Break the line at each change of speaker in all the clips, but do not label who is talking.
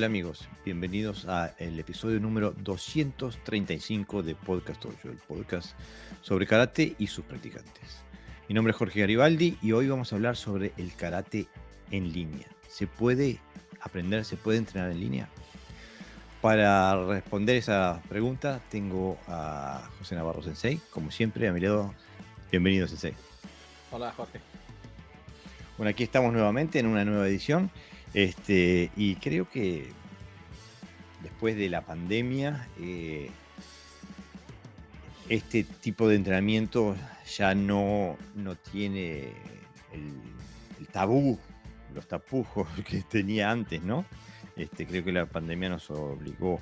Hola amigos, bienvenidos a el episodio número 235 de Podcast Dojo, el podcast sobre karate y sus practicantes. Mi nombre es Jorge Garibaldi y hoy vamos a hablar sobre el karate en línea. ¿Se puede aprender, se puede entrenar en línea? Para responder esa pregunta tengo a José Navarro Sensei, como siempre a mi lado. Bienvenido Sensei.
Hola Jorge.
Bueno, aquí estamos nuevamente en una nueva edición y creo que después de la pandemia, este tipo de entrenamiento ya no tiene el tabú, los tapujos que tenía antes, ¿no? Creo que la pandemia nos obligó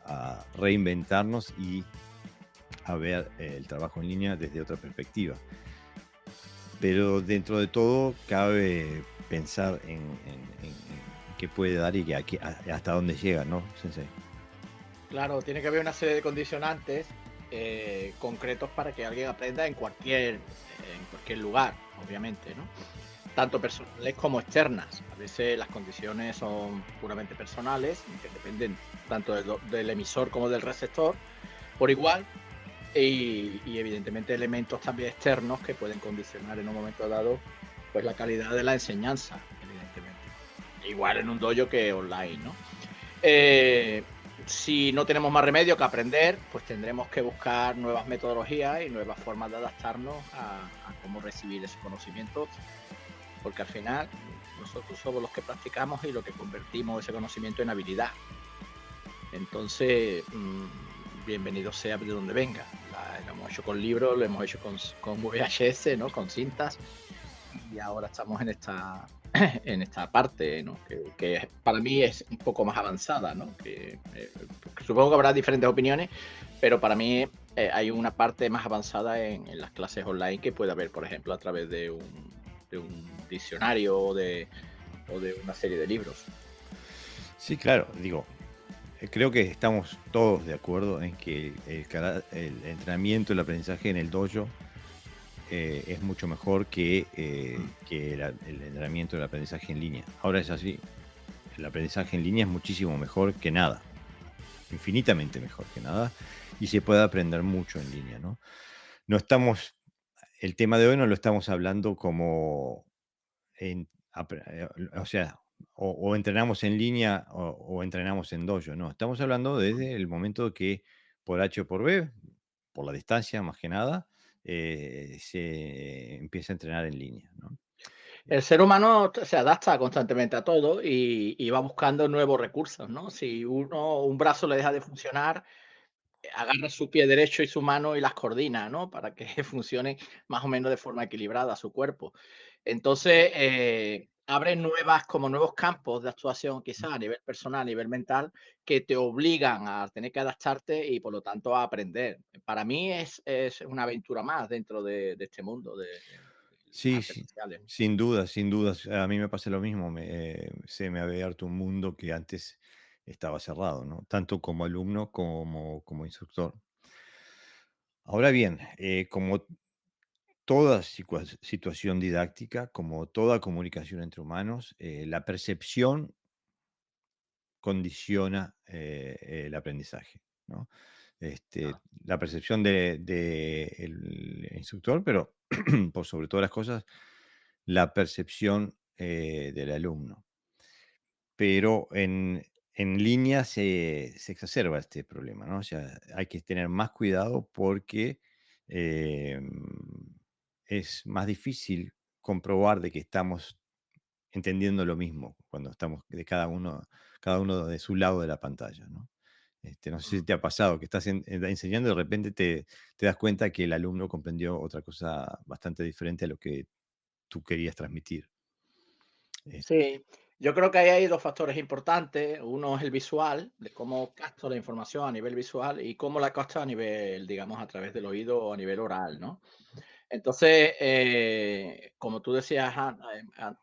a reinventarnos y a ver el trabajo en línea desde otra perspectiva. Pero dentro de todo cabe pensar en qué puede dar y hasta dónde llega, ¿no, Sensei?
Claro, tiene que haber una serie de condicionantes concretos para que alguien aprenda en cualquier lugar, obviamente, ¿no? Tanto personales como externas. A veces las condiciones son puramente personales, que dependen tanto del emisor como del receptor por igual, y evidentemente elementos también externos que pueden condicionar en un momento dado pues la calidad de la enseñanza, evidentemente. Igual en un dojo que online, ¿no? Si no tenemos más remedio que aprender, pues tendremos que buscar nuevas metodologías y nuevas formas de adaptarnos a cómo recibir ese conocimiento, porque al final nosotros somos los que practicamos y lo que convertimos ese conocimiento en habilidad. Entonces, bienvenido sea de donde venga. Lo hemos hecho con libros, lo hemos hecho con VHS, ¿no? Con cintas, y ahora estamos en esta parte, ¿no? que para mí es un poco más avanzada, ¿no? Supongo que habrá diferentes opiniones, pero para mí hay una parte más avanzada en las clases online que puede haber, por ejemplo, a través de un diccionario o de una serie de libros.
Sí, claro, digo, creo que estamos todos de acuerdo en que el entrenamiento, el aprendizaje en el dojo es mucho mejor que el entrenamiento, el aprendizaje en línea. Ahora es así, el aprendizaje en línea es muchísimo mejor que nada, infinitamente mejor que nada, y se puede aprender mucho en línea, ¿no? No estamos, el tema de hoy no lo estamos hablando como o sea, o entrenamos en línea o entrenamos en dojo, no, estamos hablando desde el momento que por H o por B, por la distancia más que nada, se empieza a entrenar en línea, ¿no?
El ser humano se adapta constantemente a todo y va buscando nuevos recursos, ¿no? Si un brazo le deja de funcionar, agarra su pie derecho y su mano y las coordina, ¿no? Para que funcione más o menos de forma equilibrada su cuerpo. Entonces, abre nuevos campos de actuación, quizás a nivel personal, a nivel mental, que te obligan a tener que adaptarte y por lo tanto a aprender. Para mí es una aventura más dentro de este mundo de las
Sí,
artes
sí,
marciales, ¿no?
sin dudas, sin dudas. A mí me pasa lo mismo. Se me ha abierto un mundo que antes estaba cerrado, ¿no? Tanto como alumno como instructor. Ahora bien, como toda situación didáctica, como toda comunicación entre humanos, la percepción condiciona el aprendizaje, ¿no? La percepción del instructor, pero por sobre todas las cosas, la percepción del alumno. Pero en línea se exacerba este problema, ¿no? O sea, hay que tener más cuidado porque es más difícil comprobar de que estamos entendiendo lo mismo cuando estamos de cada uno de su lado de la pantalla, ¿no? No sé si te ha pasado que estás enseñando y de repente te das cuenta que el alumno comprendió otra cosa bastante diferente a lo que tú querías transmitir. Eh,
Sí, yo creo que ahí hay dos factores importantes. Uno es el visual, de cómo capto la información a nivel visual y cómo la capto a nivel, digamos, a través del oído o a nivel oral, ¿no? Entonces, como tú decías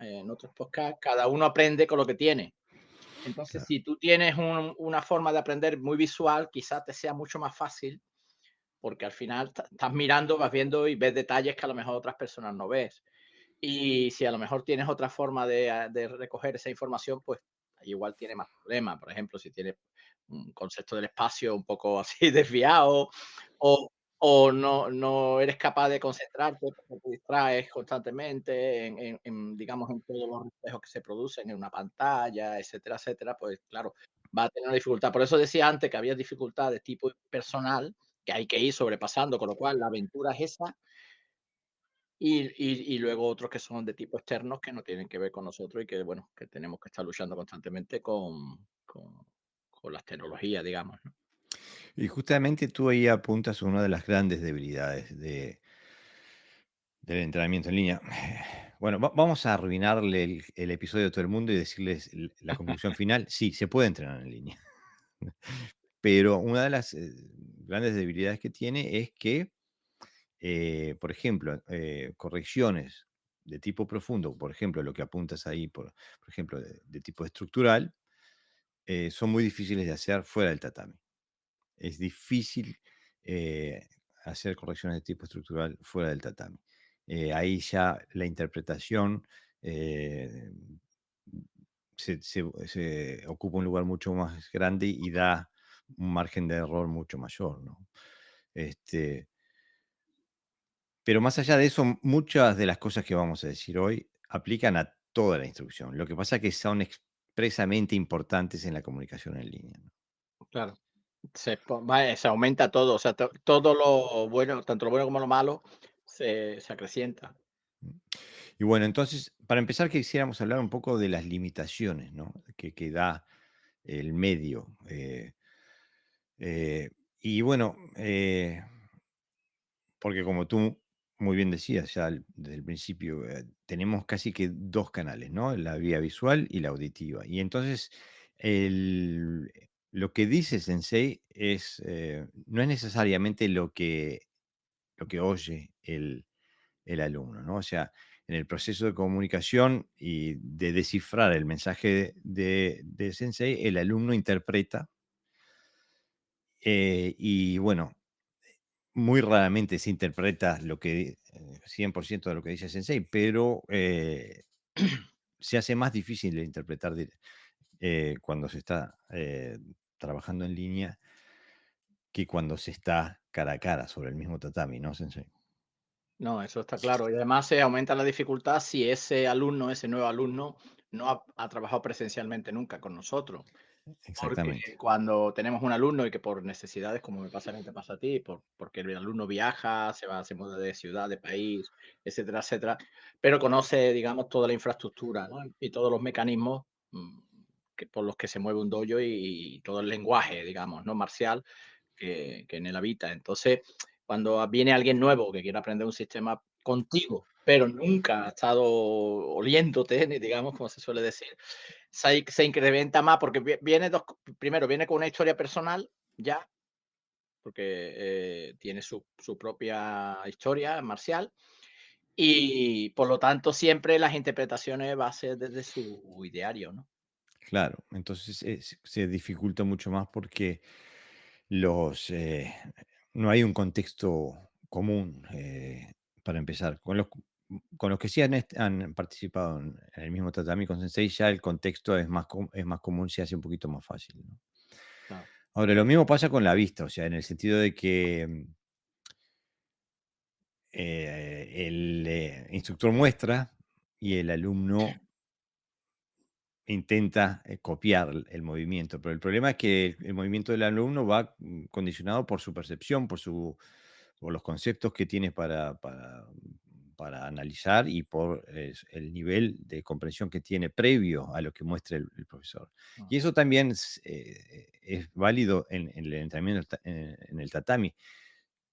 en otros podcasts, cada uno aprende con lo que tiene. Entonces,
claro.
si tú tienes una forma de aprender muy visual, quizás te sea mucho más fácil, porque al final estás mirando, vas viendo y ves detalles que a lo mejor otras personas no ves. Y si a lo mejor tienes otra forma de recoger esa información, pues igual tiene más problemas. Por ejemplo, si tiene un concepto del espacio un poco así desviado o, o no eres capaz de concentrarte porque te distraes constantemente digamos, en todos los reflejos que se producen en una pantalla, etcétera, etcétera, pues claro, va a tener una dificultad. Por eso decía antes que había dificultad de tipo personal que hay que ir sobrepasando, con lo cual la aventura es esa y luego otros que son de tipo externos que no tienen que ver con nosotros y que, bueno, que tenemos que estar luchando constantemente con las tecnologías, digamos, ¿no?
Y justamente tú ahí apuntas a una de las grandes debilidades del entrenamiento en línea. Bueno, vamos a arruinarle el episodio a todo el mundo y decirles la conclusión final. Sí, se puede entrenar en línea, pero una de las grandes debilidades que tiene es que, por ejemplo, correcciones de tipo profundo, por ejemplo, lo que apuntas ahí, por ejemplo, de tipo estructural, son muy difíciles de hacer fuera del tatami. Es difícil eh, hacer correcciones de tipo estructural fuera del tatami. Ahí ya la interpretación eh, se ocupa un lugar mucho más grande y da un margen de error mucho mayor, ¿no? Este, pero más allá de eso, muchas de las cosas que vamos a decir hoy aplican a toda la instrucción. Lo que pasa es que son expresamente importantes en la comunicación en línea, ¿no?
Claro. Se aumenta todo, o sea, todo lo bueno, tanto lo bueno como lo malo, se acrecienta.
Y bueno, entonces, para empezar, quisiéramos hablar un poco de las limitaciones, ¿no? Que da el medio. Y bueno, porque como tú muy bien decías ya desde el principio, tenemos casi que dos canales, ¿no? La vía visual y la auditiva. Y entonces, lo que dice Sensei no es necesariamente lo que oye el alumno, ¿no? O sea, en el proceso de comunicación y de descifrar el mensaje de Sensei, el alumno interpreta y bueno, muy raramente se interpreta 100% de lo que dice Sensei, pero se hace más difícil de interpretar cuando se está trabajando en línea que cuando se está cara a cara sobre el mismo tatami, ¿no, Sensei?
No, eso está claro. Y además se aumenta la dificultad si ese alumno, ese nuevo alumno, no ha trabajado presencialmente nunca con nosotros. Porque
Exactamente.
cuando tenemos un alumno y que por necesidades, como me pasa a mí, te pasa a ti, porque el alumno viaja, se muda de ciudad, de país, etcétera, etcétera, pero conoce, digamos, toda la infraestructura, ¿no? Y todos los mecanismos por los que se mueve un dojo y todo el lenguaje, digamos, ¿no? Marcial que en él habita. Entonces, cuando viene alguien nuevo que quiere aprender un sistema contigo, pero nunca ha estado oliéndote, digamos, como se suele decir, se incrementa más porque viene primero viene con una historia personal ya, porque tiene su propia historia marcial y por lo tanto siempre las interpretaciones va a ser desde su ideario, ¿no?
Claro, entonces se dificulta mucho más porque los, no hay un contexto común para empezar. Con los que sí han participado en el mismo tatami con Sensei, ya el contexto es más común, se hace un poquito más fácil, ¿no?
Claro.
Ahora, lo mismo pasa con la vista, o sea, en el sentido de que el instructor muestra y el alumno intenta copiar el movimiento, pero el problema es que el movimiento del alumno va condicionado por su percepción, por los conceptos que tiene para analizar y por el nivel de comprensión que tiene previo a lo que muestre el profesor.
Mm.
Y eso también es válido en el entrenamiento en el tatami,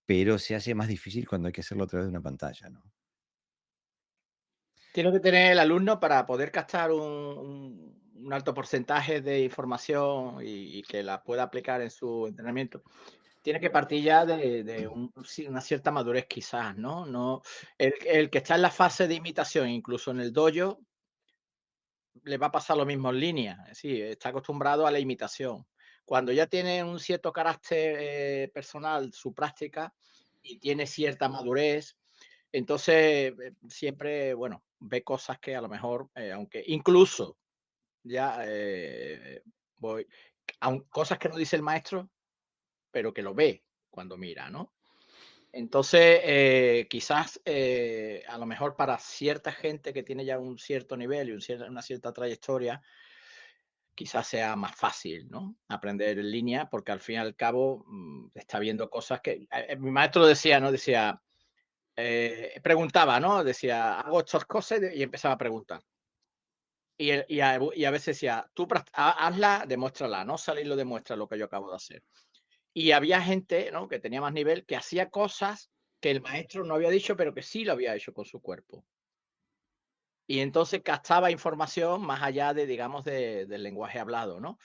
pero se hace más difícil cuando hay que hacerlo a través de una pantalla, ¿no?
Tiene que tener el alumno para poder captar un alto porcentaje de información y que la pueda aplicar en su entrenamiento. Tiene que partir ya de una cierta madurez quizás, ¿no? El que está en la fase de imitación, incluso en el dojo, le va a pasar lo mismo en línea. Es decir, está acostumbrado a la imitación. Cuando ya tiene un cierto carácter personal, su práctica, y tiene cierta madurez, entonces siempre, bueno, ve cosas que a lo mejor, aunque incluso ya voy, cosas que no dice el maestro, pero que lo ve cuando mira, ¿no? Entonces, quizás, a lo mejor para cierta gente que tiene ya un cierto nivel y una cierta trayectoria, quizás sea más fácil, ¿no? Aprender en línea, porque al fin y al cabo está viendo cosas que mi maestro decía, ¿no? Decía, preguntaba, ¿no? Decía, hago estas cosas y empezaba a preguntar. Y a veces decía, tú hazla, demuéstrala, no salir lo demuestra lo que yo acabo de hacer. Y había gente, ¿no? Que tenía más nivel, que hacía cosas que el maestro no había dicho, pero que sí lo había hecho con su cuerpo. Y entonces captaba información más allá de, digamos, del lenguaje hablado, ¿no?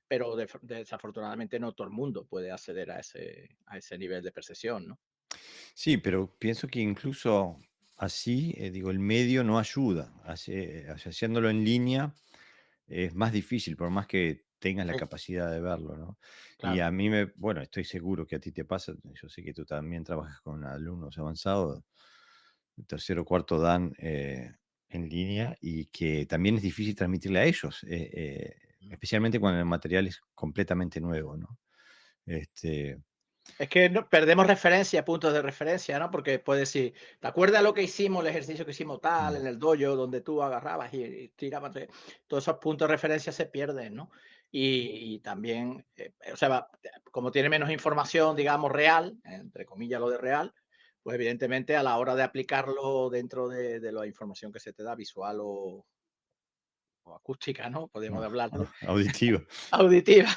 Pero desafortunadamente no todo el mundo puede acceder a ese nivel de percepción, ¿no?
Sí, pero pienso que incluso así, digo, el medio no ayuda. Haciéndolo en línea es más difícil, por más que tengas la
Sí,
capacidad de verlo, ¿no? Y
claro.
a mí bueno, estoy seguro que a ti te pasa, yo sé que tú también trabajas con alumnos avanzados, tercero o cuarto dan en línea y que también es difícil transmitirle a ellos, especialmente cuando el material es completamente nuevo, ¿no? Este,
Es que perdemos referencia, puntos de referencia, ¿no? Porque puedes decir, ¿te acuerdas lo que hicimos, el ejercicio que hicimos tal,
mm,
en el dojo, donde tú agarrabas y tirabas? Todos esos puntos de referencia se pierden, ¿no? Y también, o sea, como tiene menos información, digamos, real, entre comillas lo de real, pues evidentemente a la hora de aplicarlo dentro de la información que se te da, visual o acústica, ¿no? Podemos hablarlo,
auditivo.
auditiva.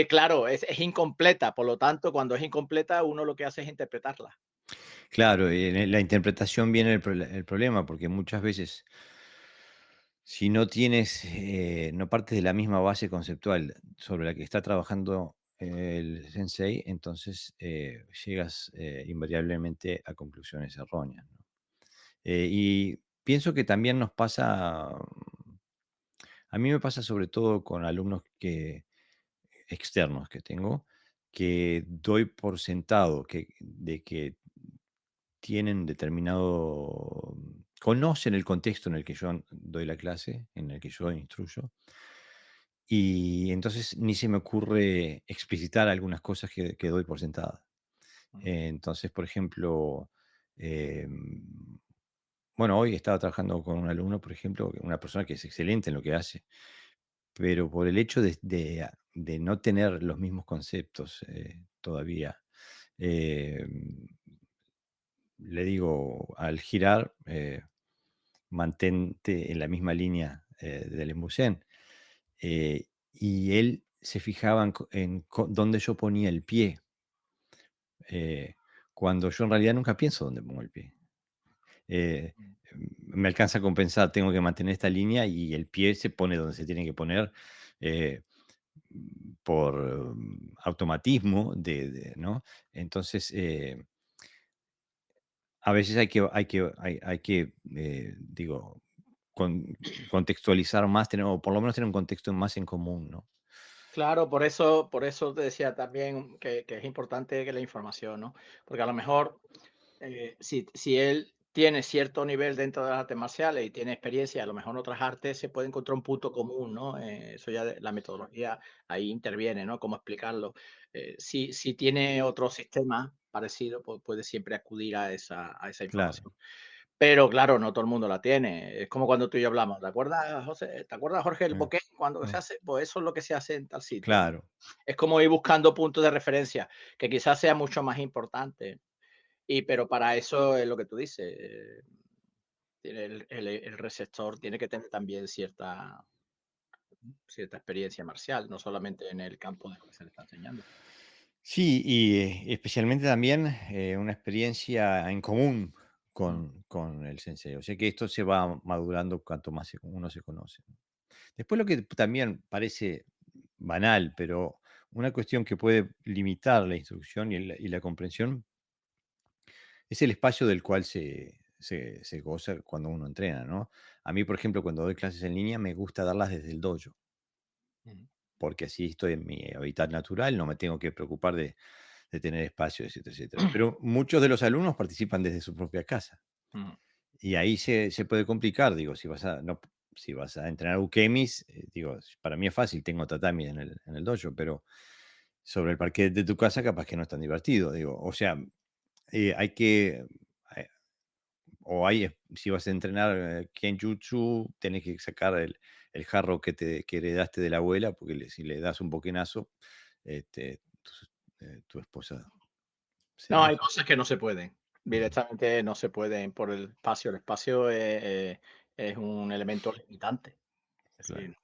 Claro, es incompleta, por lo tanto, cuando es incompleta, uno lo que hace es interpretarla.
Claro, y en la interpretación viene el problema, porque muchas veces, si no tienes, no partes de la misma base conceptual sobre la que está trabajando el sensei, entonces llegas invariablemente a conclusiones erróneas, ¿no? Y pienso que también nos pasa, a mí me pasa sobre todo con alumnos externos que tengo, que doy por sentado de que tienen determinado, conocen el contexto en el que yo doy la clase, en el que yo instruyo, y entonces ni se me ocurre explicitar algunas cosas que doy por sentadas.
Mm,
Entonces, por ejemplo, em, bueno, hoy estaba trabajando con un alumno, por ejemplo, una persona que es excelente en lo que hace, pero por el hecho de no tener los mismos conceptos todavía, em, le digo, al girar, mantente en la misma línea del embusén. Y él se fijaba dónde yo ponía el pie, eh, cuando yo en realidad nunca pienso dónde pongo el pie. Eh,
mm.
Me alcanza con pensar, tengo que mantener esta línea y el pie se pone donde se tiene que poner eh, por automatismo, ¿no? Entonces, a veces digo, con contextualizar más, tener o por lo menos tener un contexto más en común, ¿no?
Claro, por eso te decía también que es importante que la información, ¿no? Porque a lo mejor, si él tiene cierto nivel dentro de las artes marciales y tiene experiencia, a lo mejor en otras artes se puede encontrar un punto común, ¿no? Eso ya la metodología ahí interviene, ¿no? Cómo explicarlo. Si tiene otro sistema parecido, pues puede siempre acudir a esa
Claro.
información. Pero claro, no todo el mundo la tiene. Es como cuando tú y yo hablamos. ¿Te acuerdas, José? ¿Te acuerdas, Jorge, el
Mm,
boquete cuando se
mm,
hace? Pues eso es lo que se hace en tal sitio, ¿no?
claro.
Es como ir buscando puntos de referencia, que quizás sea mucho más importante. Pero para eso es lo que tú dices. Tiene el receptor tiene que tener también cierta experiencia marcial, no solamente en el campo de lo que se le está enseñando.
Sí, y especialmente también una experiencia en común
Mm,
con el sensei. O sea que esto se va madurando cuanto más uno se conoce. Después lo que también parece banal, pero una cuestión que puede limitar la instrucción y la comprensión es el espacio del cual se goza cuando uno entrena, ¿no? A mí, por ejemplo, cuando doy clases en línea, me gusta darlas desde el dojo,
mm,
porque así estoy en mi hábitat natural, no me tengo que preocupar de tener espacio, etcétera, etcétera. Pero muchos de los alumnos participan desde su propia casa
mm.
y ahí se puede complicar, digo, si vas a, no, si vas a entrenar ukemis, digo, para mí es fácil, tengo tatami en el dojo, pero sobre el parquet de tu casa capaz que no es tan divertido, digo. O sea, hay que, eh, o hay, si vas a entrenar Kenjutsu, tenés que sacar el jarro que heredaste de la abuela, porque si le das un boquenazo, tu esposa se
No, hay
enoja.
cosas que no se pueden. Directamente no se pueden por el espacio. El espacio es un elemento limitante. Es
Claro.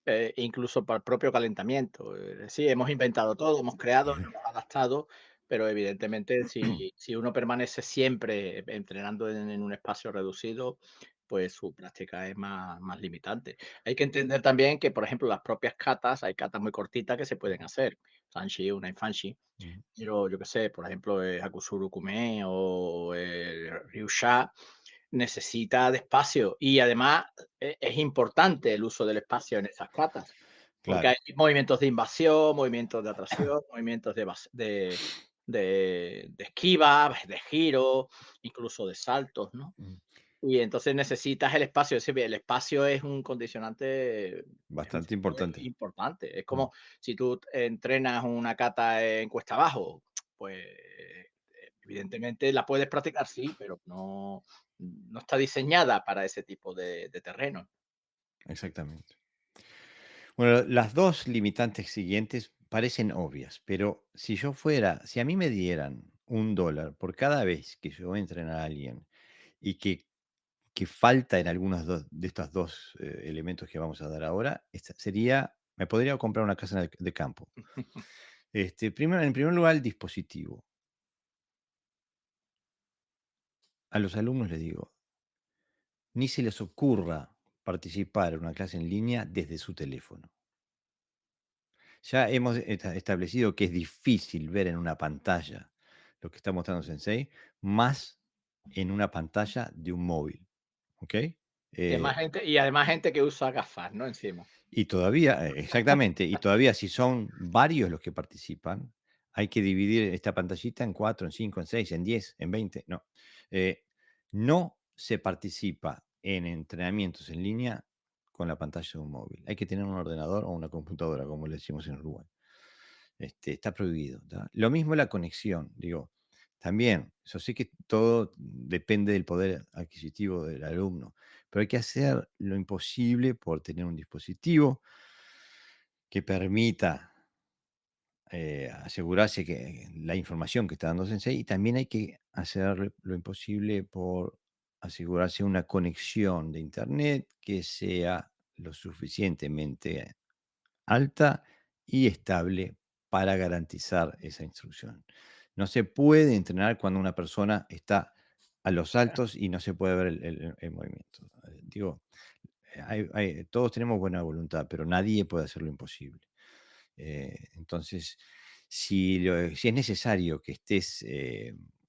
decir, incluso para el propio calentamiento. Sí, hemos inventado todo, hemos creado, nos hemos adaptado, pero evidentemente si uno permanece siempre entrenando en un espacio reducido, pues su práctica es más limitante. Hay que entender también que, por ejemplo, las propias katas, hay katas muy cortitas que se pueden hacer. Sanshi, una infanshi.
Ujú.
Pero yo qué sé, por ejemplo, Hakusuru Kume o Ryusha necesita de espacio y además es importante el uso del espacio en esas catas, porque
Claro.
hay movimientos de invasión, movimientos de atracción, movimientos de esquiva, de giro, incluso de saltos, ¿no?
Mm,
Y entonces necesitas el espacio. Es decir, el espacio es un condicionante, es un
Bastante
factor
importante.
importante. Es
Mm,
como si tú entrenas una kata en cuesta abajo, pues evidentemente la puedes practicar, sí, pero no está diseñada para ese tipo de terreno.
Exactamente. Bueno, las dos limitantes siguientes parecen obvias, pero si a mí me dieran $1 por cada vez que yo entreno a alguien y que falta en algunos de estos dos elementos que vamos a dar ahora, me podría comprar una casa de campo. En primer lugar, el dispositivo. A los alumnos les digo, ni se les ocurra participar en una clase en línea desde su teléfono. Ya hemos establecido que es difícil ver en una pantalla lo que está mostrando Sensei, más en una pantalla de un móvil, ¿ok? Eh,
Y además gente que usa gafas, ¿no? Encima.
y todavía, exactamente, y todavía si son varios los que participan, hay que dividir esta pantallita en 4, en 5, en 6, en 10, en 20. No. Eh, no se participa en entrenamientos en línea con la pantalla de un móvil. Hay que tener un ordenador o una computadora, como le decimos en Uruguay. Está prohibido, ¿tá? Lo mismo la conexión, digo, también, yo sé que todo depende del poder adquisitivo del alumno, pero hay que hacer lo imposible por tener un dispositivo que permita asegurarse que la información que está dando Sensei, y también hay que hacer lo imposible por asegurarse una conexión de internet que sea lo suficientemente alta y estable para garantizar esa instrucción. No se puede entrenar cuando una persona está a los saltos y no se puede ver el movimiento. Digo, todos tenemos buena voluntad, pero nadie puede hacer lo imposible. Entonces, si es necesario que estés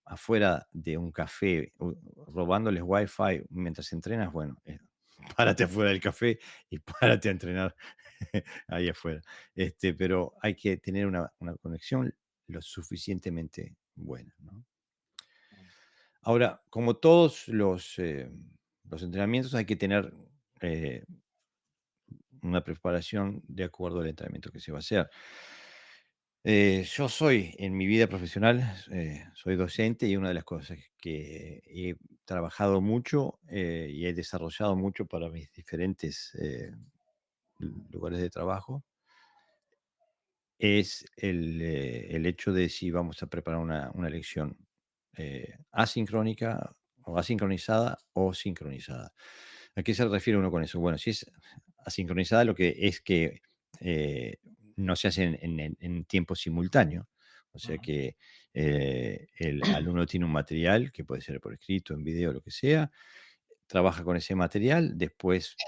afuera de un café robándoles wifi mientras entrenas, bueno, párate afuera del café y párate a entrenar ahí afuera. Pero hay que tener una conexión lo suficientemente buena, ¿no? Ahora, como todos los entrenamientos, hay que tener eh, una preparación de acuerdo al entrenamiento que se va a hacer. Yo soy, en mi vida profesional, soy docente y una de las cosas que he trabajado mucho y he desarrollado mucho para mis diferentes lugares de trabajo es el hecho de si vamos a preparar una lección asincrónica o asincronizada o sincronizada. ¿A qué se refiere uno con eso? Bueno, si es asincronizada, lo que es que eh, no se hace en tiempo simultáneo. O sea
Ujú,
que el alumno tiene un material que puede ser por escrito, en video, lo que sea, trabaja con ese material, después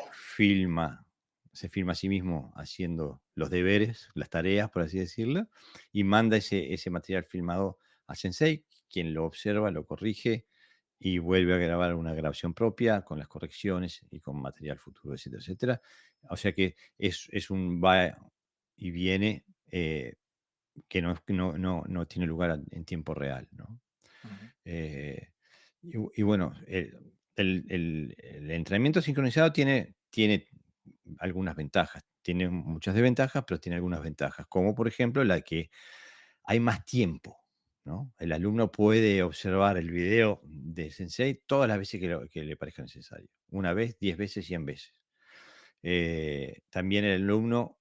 se filma a sí mismo haciendo los deberes, las tareas, por así decirlo, y manda ese material filmado a Sensei, quien lo observa, lo corrige y vuelve a grabar una grabación propia con las correcciones y con material futuro, etcétera, etcétera. O sea que es un va y viene que no tiene lugar en tiempo real, ¿no?
ujú.
Eh, y bueno, el entrenamiento sincronizado tiene tiene algunas ventajas. Tiene muchas desventajas, pero tiene algunas ventajas, como por ejemplo la que hay más tiempo, ¿no? El alumno puede observar el video de Sensei todas las veces que le parezca necesario. Una vez, 10 veces, 100 veces. También el alumno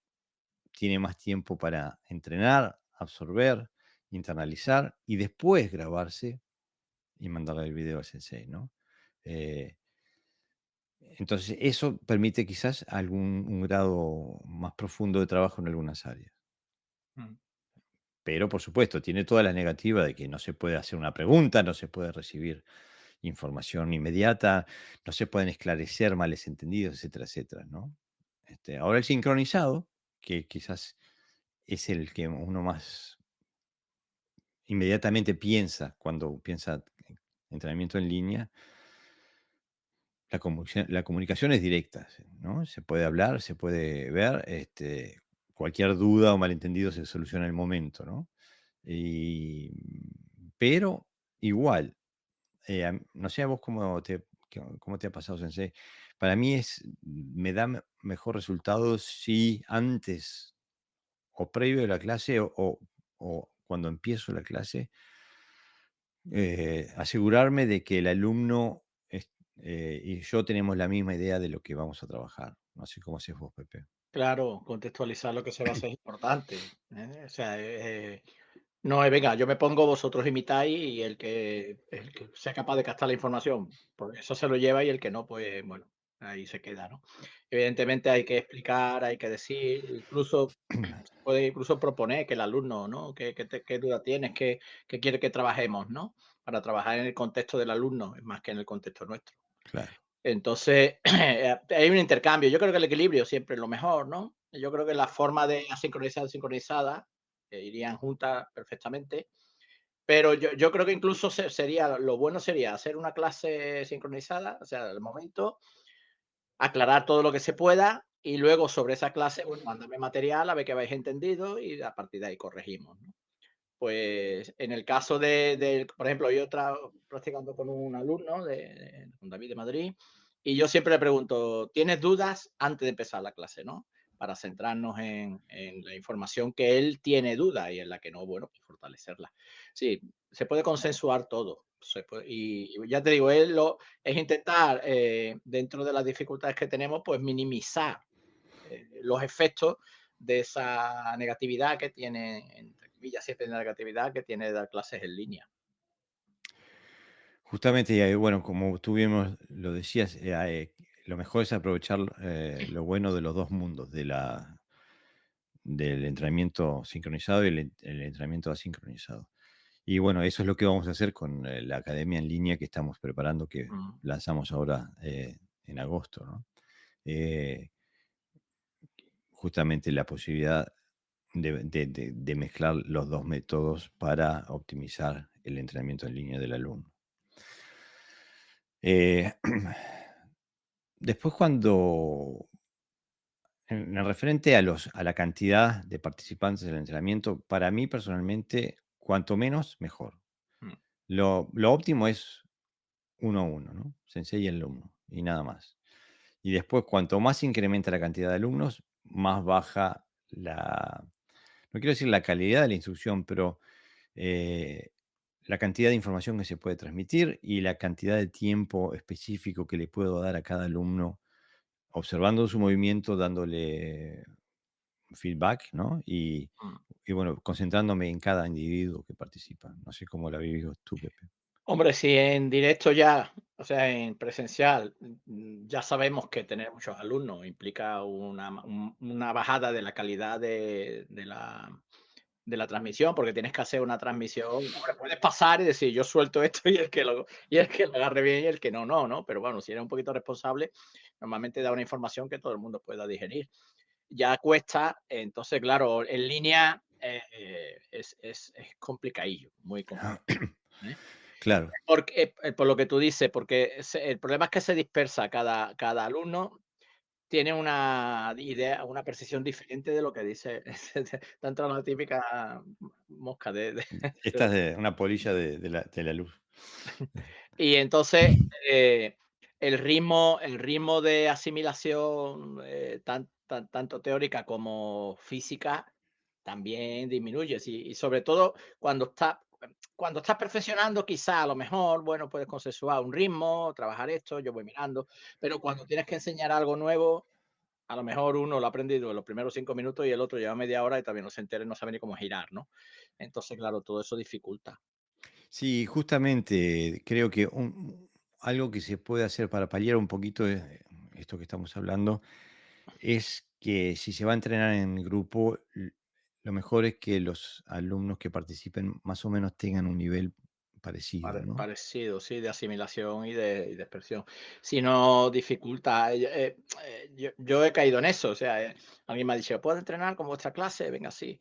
tiene más tiempo para entrenar, absorber, internalizar y después grabarse y mandarle el video al Sensei, ¿no? Eh, entonces, eso permite quizás un grado más profundo de trabajo en algunas áreas.
Mm.
Pero, por supuesto, tiene toda la negativa de que no se puede hacer una pregunta, no se puede recibir información inmediata, no se pueden esclarecer males entendidos, etcétera, etcétera, ¿no? Ahora el sincronizado, que quizás es el que uno más inmediatamente piensa cuando piensa en entrenamiento en línea, la comunicación es directa, ¿no? Se puede hablar, se puede ver, cualquier duda o malentendido se soluciona en el momento, ¿no? Y, pero igual, no sé a vos cómo te ha pasado, Sensei. Para mí me da mejor resultado si antes o previo a la clase o cuando empiezo la clase, asegurarme de que el alumno y yo tenemos la misma idea de lo que vamos a trabajar. No sé cómo haces vos, Pepe.
Claro, contextualizar lo que se va a hacer es importante, ¿eh? O sea, no es, venga, yo me pongo, vosotros imitáis y el que sea capaz de captar la información, pues eso se lo lleva y el que no, pues bueno, ahí se queda, ¿no? Evidentemente hay que explicar, hay que decir, incluso se puede incluso proponer que el alumno, ¿no? ¿Qué duda tienes? ¿Qué quiere que trabajemos, ¿no? Para trabajar en el contexto del alumno, más que en el contexto nuestro.
Claro.
Entonces, hay un intercambio. Yo creo que el equilibrio siempre es lo mejor, ¿no? Yo creo que la forma de asincronizar, sincronizada, irían juntas perfectamente. Pero yo creo que incluso sería, lo bueno sería hacer una clase sincronizada, o sea, al momento, aclarar todo lo que se pueda y luego sobre esa clase, bueno, mándame material a ver que habéis entendido y a partir de ahí corregimos, ¿no? Pues en el caso por ejemplo, yo practicando con un alumno con David de Madrid, y yo siempre le pregunto, ¿tienes dudas antes de empezar la clase, no? Para centrarnos en la información que él tiene duda y en la que no, bueno, pues fortalecerla. Sí, se puede consensuar todo. Y ya te digo, es intentar, dentro de las dificultades que tenemos, pues minimizar los efectos de esa negatividad que tiene, entre comillas, siempre la negatividad que tiene dar clases en línea.
Justamente, y bueno, como tú bien lo decías, lo mejor es aprovechar lo bueno de los dos mundos, del entrenamiento sincronizado y el entrenamiento asincronizado. Y bueno, eso es lo que vamos a hacer con la academia en línea que estamos preparando, que
Mm.
lanzamos ahora en agosto, ¿no? Eh, Justamente la posibilidad de mezclar los dos métodos para optimizar el entrenamiento en línea del alumno. Eh, Después cuando, en referente a la cantidad de participantes del entrenamiento, para mí personalmente, cuanto menos, mejor.
Mm.
Lo óptimo es uno a uno, ¿no? Sensei y alumno, y nada más. Y después, cuanto más se incrementa la cantidad de alumnos, más baja no quiero decir la calidad de la instrucción, pero eh, la cantidad de información que se puede transmitir y la cantidad de tiempo específico que le puedo dar a cada alumno, observando su movimiento, dándole feedback, ¿no?
Mm.
Y bueno, concentrándome en cada individuo que participa. No sé cómo la vivís tú, Pepe.
Hombre, si en directo ya, o sea, en presencial, ya sabemos que tener muchos alumnos implica una bajada de la calidad de la transmisión, porque tienes que hacer una transmisión. Hombre, puedes pasar y decir, yo suelto esto y el que lo agarre bien y el que no, no, ¿no? Pero bueno, si eres un poquito responsable, normalmente da una información que todo el mundo pueda digerir. Ya cuesta, entonces, claro, en línea es complicadillo, muy complicado, ¿eh?
Claro.
Porque, por lo que tú dices, porque el problema es que se dispersa, cada alumno tiene una idea, una percepción diferente de lo que dice, tanto la típica mosca
Esta es de una polilla de la luz.
y entonces, eh, el ritmo de asimilación, tanto teórica como física, también disminuye. Sí, y sobre todo cuando estás perfeccionando, quizá a lo mejor, bueno, puedes consensuar un ritmo, trabajar esto, yo voy mirando, pero cuando tienes que enseñar algo nuevo, a lo mejor uno lo ha aprendido en los primeros 5 minutos y el otro lleva media hora y todavía no se entera, no sabe ni cómo girar, ¿no? Entonces, claro, todo eso dificulta.
Sí, justamente creo que algo que se puede hacer para paliar un poquito esto que estamos hablando es que si se va a entrenar en grupo, lo mejor es que los alumnos que participen más o menos tengan un nivel parecido, ¿no?
Parecido, sí, de asimilación y de expresión. Si no dificulta, yo he caído en eso, o sea, alguien me ha dicho: "¿Puedo entrenar con vuestra clase?". Venga, sí.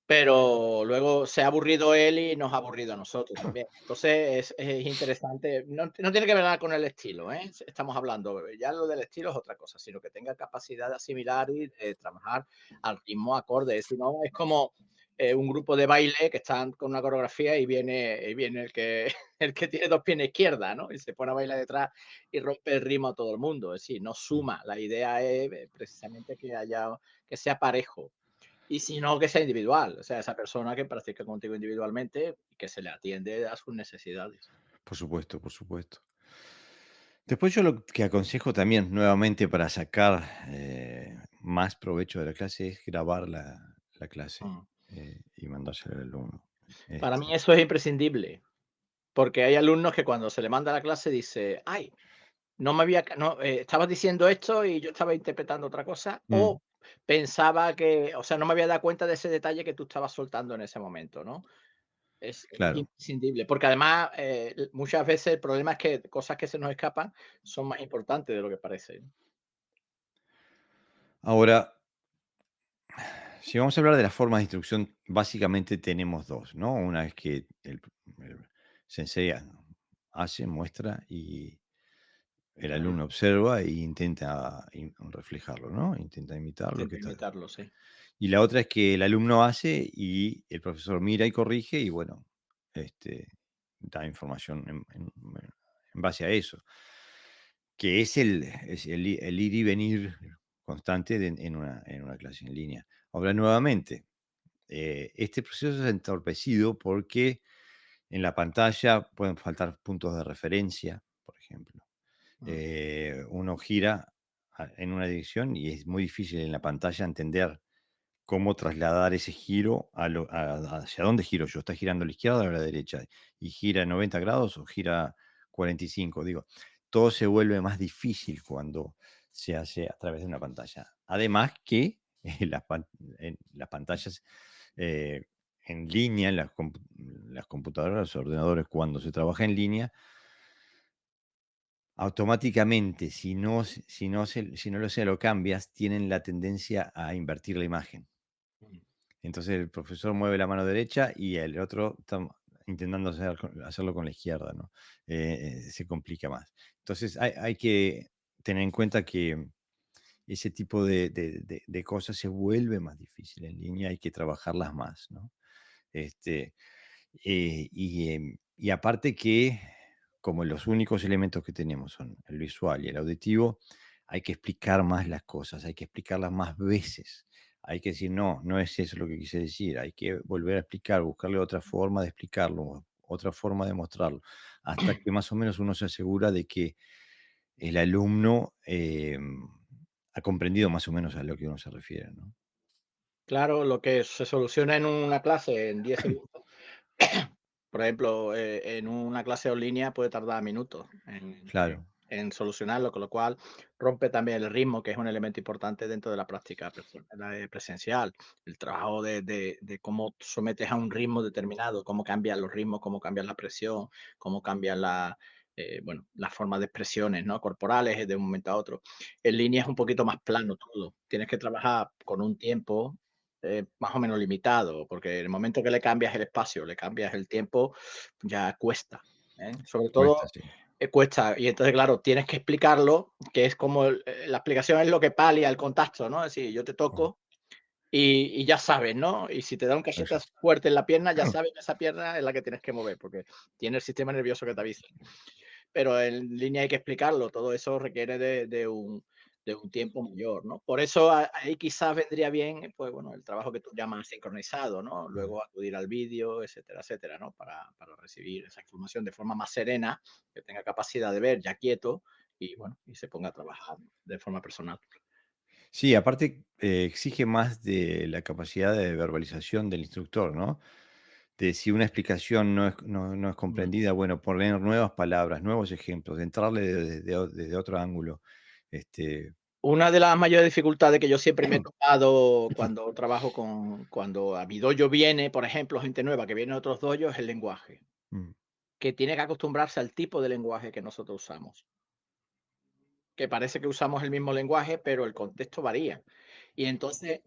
Pero luego se ha aburrido él y nos ha aburrido a nosotros también. Entonces es interesante, no tiene que ver nada con el estilo, ¿eh? Estamos hablando, ya lo del estilo es otra cosa, sino que tenga capacidad de asimilar y de trabajar al ritmo acorde. Si no, es como, un grupo de baile que están con una coreografía y viene el que el que tiene 2 piernas izquierdas, ¿no? Y se pone a bailar detrás y rompe el ritmo a todo el mundo. Es decir, no suma. La idea es, precisamente que sea parejo. Y si no, que sea individual, o sea, esa persona que practica contigo individualmente y que se le atiende a sus necesidades.
Por supuesto, por supuesto. Después yo lo que aconsejo también nuevamente para sacar más provecho de la clase es grabar la clase
Mm.
y mandársela al alumno.
Para
Este,
mí eso es imprescindible, porque hay alumnos que cuando se le manda la clase dice: "Ay, no me había ca no, estabas diciendo esto y yo estaba interpretando otra cosa",
mm,
o pensaba que, o sea, no me había dado cuenta de ese detalle que tú estabas soltando en ese momento, ¿no? Es
claro.
imprescindible, porque además, muchas veces el problema es que cosas que se nos escapan son más importantes de lo que parece.
Ahora, si vamos a hablar de las formas de instrucción, básicamente tenemos dos, ¿no? Una es que el sensei hace, muestra y el alumno observa e intenta reflejarlo, ¿no? Intenta imitar lo que
Intento
está.
imitarlo, sí.
Y la otra es que el alumno hace y el profesor mira y corrige y bueno, este, da información en base a eso, que es el ir y venir constante en una clase en línea. Ahora, nuevamente, este proceso es entorpecido porque en la pantalla pueden faltar puntos de referencia, por ejemplo.
Mm,
Uno gira en una dirección y es muy difícil en la pantalla entender cómo trasladar ese giro hacia dónde giro yo. ¿Está girando a la izquierda o a la derecha? ¿Y gira 90 grados o gira 45? Digo, todo se vuelve más difícil cuando se hace a través de una pantalla. Además que en las pantallas eh, en línea, las computadoras, los ordenadores, cuando se trabaja en línea, automáticamente, si no lo cambias, tienen la tendencia a invertir la imagen.
mm.
Entonces el profesor mueve la mano derecha y el otro está intentando hacerlo con la izquierda, ¿no? Se complica más. Entonces hay que tener en cuenta que ese tipo de cosas se vuelve más difícil en línea, hay que trabajarlas más, ¿no? Este, y aparte que, como los únicos elementos que tenemos son el visual y el auditivo, hay que explicar más las cosas, hay que explicarlas más veces. Hay que decir, no, no es eso lo que quise decir, hay que volver a explicar, buscarle otra forma de explicarlo, otra forma de mostrarlo, hasta que más o menos uno se asegura de que el alumno ha comprendido más o menos a lo que uno se refiere, ¿no?
Claro, lo que se soluciona en una clase en 10 segundos, por ejemplo, en una clase en línea puede tardar minutos
Claro,
en solucionarlo, con lo cual rompe también el ritmo, que es un elemento importante dentro de la práctica presencial. El trabajo de cómo sometes a un ritmo determinado, cómo cambian los ritmos, cómo cambian la presión, cómo cambian bueno, las formas de expresiones, ¿no? Corporales de un momento a otro. En línea es un poquito más plano todo. Tienes que trabajar con un tiempo más o menos limitado, porque en el momento que le cambias el espacio, le cambias el tiempo, ya cuesta, ¿eh? Sobre
cuesta,
todo,
sí.
cuesta. Y entonces, claro, tienes que explicarlo, que es como la explicación es lo que palia el contacto, ¿no? Es decir, yo te
Mm,
toco y ya sabes, ¿no? Y si te da un cachetazo
exacto.
fuerte en la pierna, ya sabes que esa pierna es la que tienes que mover, porque tiene el sistema nervioso que te avisa. pero en línea hay que explicarlo. Todo eso requiere de un tiempo mayor, ¿no? Por eso ahí quizás vendría bien, pues bueno, el trabajo que tú llamas sincronizado, ¿no?
Mm.
Luego acudir al vídeo, etcétera, etcétera, ¿no? Para recibir esa información de forma más serena, que tenga capacidad de ver ya quieto y bueno, y se ponga a trabajar de forma personal.
Sí, aparte, exige más de la capacidad de verbalización del instructor, ¿no? De si una explicación no es
Mm.
comprendida, bueno, poner nuevas palabras, nuevos ejemplos, de entrarle desde otro ángulo. Este,
Una de las mayores dificultades que yo siempre me he topado cuando trabajo cuando a mi dojo viene, por ejemplo, gente nueva que viene de otros dojos, es el lenguaje,
mm,
que tiene que acostumbrarse al tipo de lenguaje que nosotros usamos, que parece que usamos el mismo lenguaje, pero el contexto varía. Y entonces,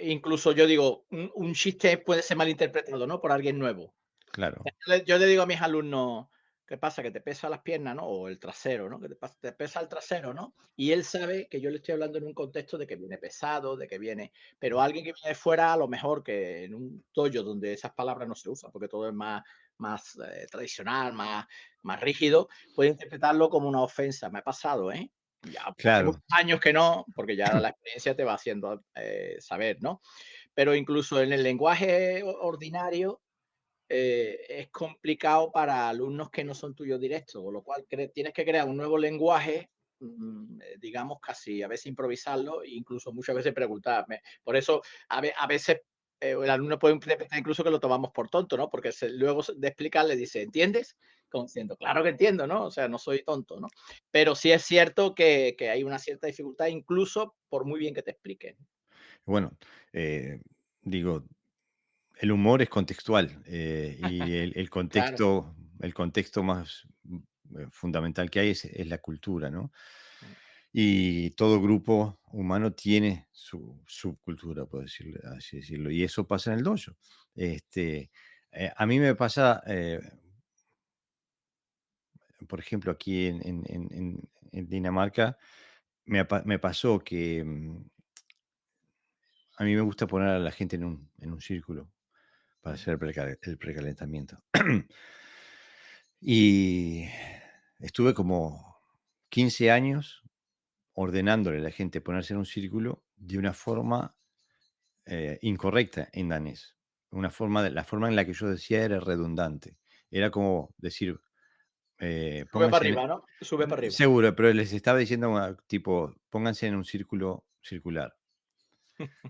incluso yo digo, un chiste puede ser malinterpretado, ¿no? Por alguien nuevo.
claro,
Yo le digo a mis alumnos: "¿Qué pasa? Que te pesa las piernas, ¿no? O el trasero, ¿no? Que te pesa el trasero, ¿no?". Y él sabe que yo le estoy hablando en un contexto de que viene pesado, de que viene, pero alguien que viene de fuera, a lo mejor que en un dojo donde esas palabras no se usan, porque todo es más tradicional, más rígido, puede interpretarlo como una ofensa. Me ha pasado, ¿eh? Ya hace
claro,
muchos años que no, porque ya la experiencia te va haciendo, saber, ¿no? Pero incluso en el lenguaje ordinario, es complicado para alumnos que no son tuyos directos, con lo cual tienes que crear un nuevo lenguaje, digamos, casi a veces improvisarlo, e incluso muchas veces preguntarme. Por eso a veces el alumno puede interpretar incluso que lo tomamos por tonto, ¿no? Porque luego de explicar le dice, ¿entiendes? Como diciendo, claro que entiendo, ¿no? O sea, no soy tonto, ¿no? Pero sí es cierto que hay una cierta dificultad, incluso por muy bien que te expliquen.
bueno, eh, digo, el humor es contextual, y
Claro.
el contexto más, fundamental que hay es la cultura, ¿no?
Mm.
Y todo grupo humano tiene su subcultura, por decirlo así decirlo, y eso pasa en el dojo. Este, a mí me pasa, por ejemplo, aquí en Dinamarca, me pasó que, a mí me gusta poner a la gente en un círculo para
Mm.
hacer el precalentamiento. Y estuve como 15 años ordenándole a la gente ponerse en un círculo de una forma, incorrecta en danés. La forma en la que yo decía era redundante. Era como decir,
Sube para
pónganse
arriba, ¿no? Sube para arriba.
seguro, pero les estaba diciendo, tipo, pónganse en un círculo circular.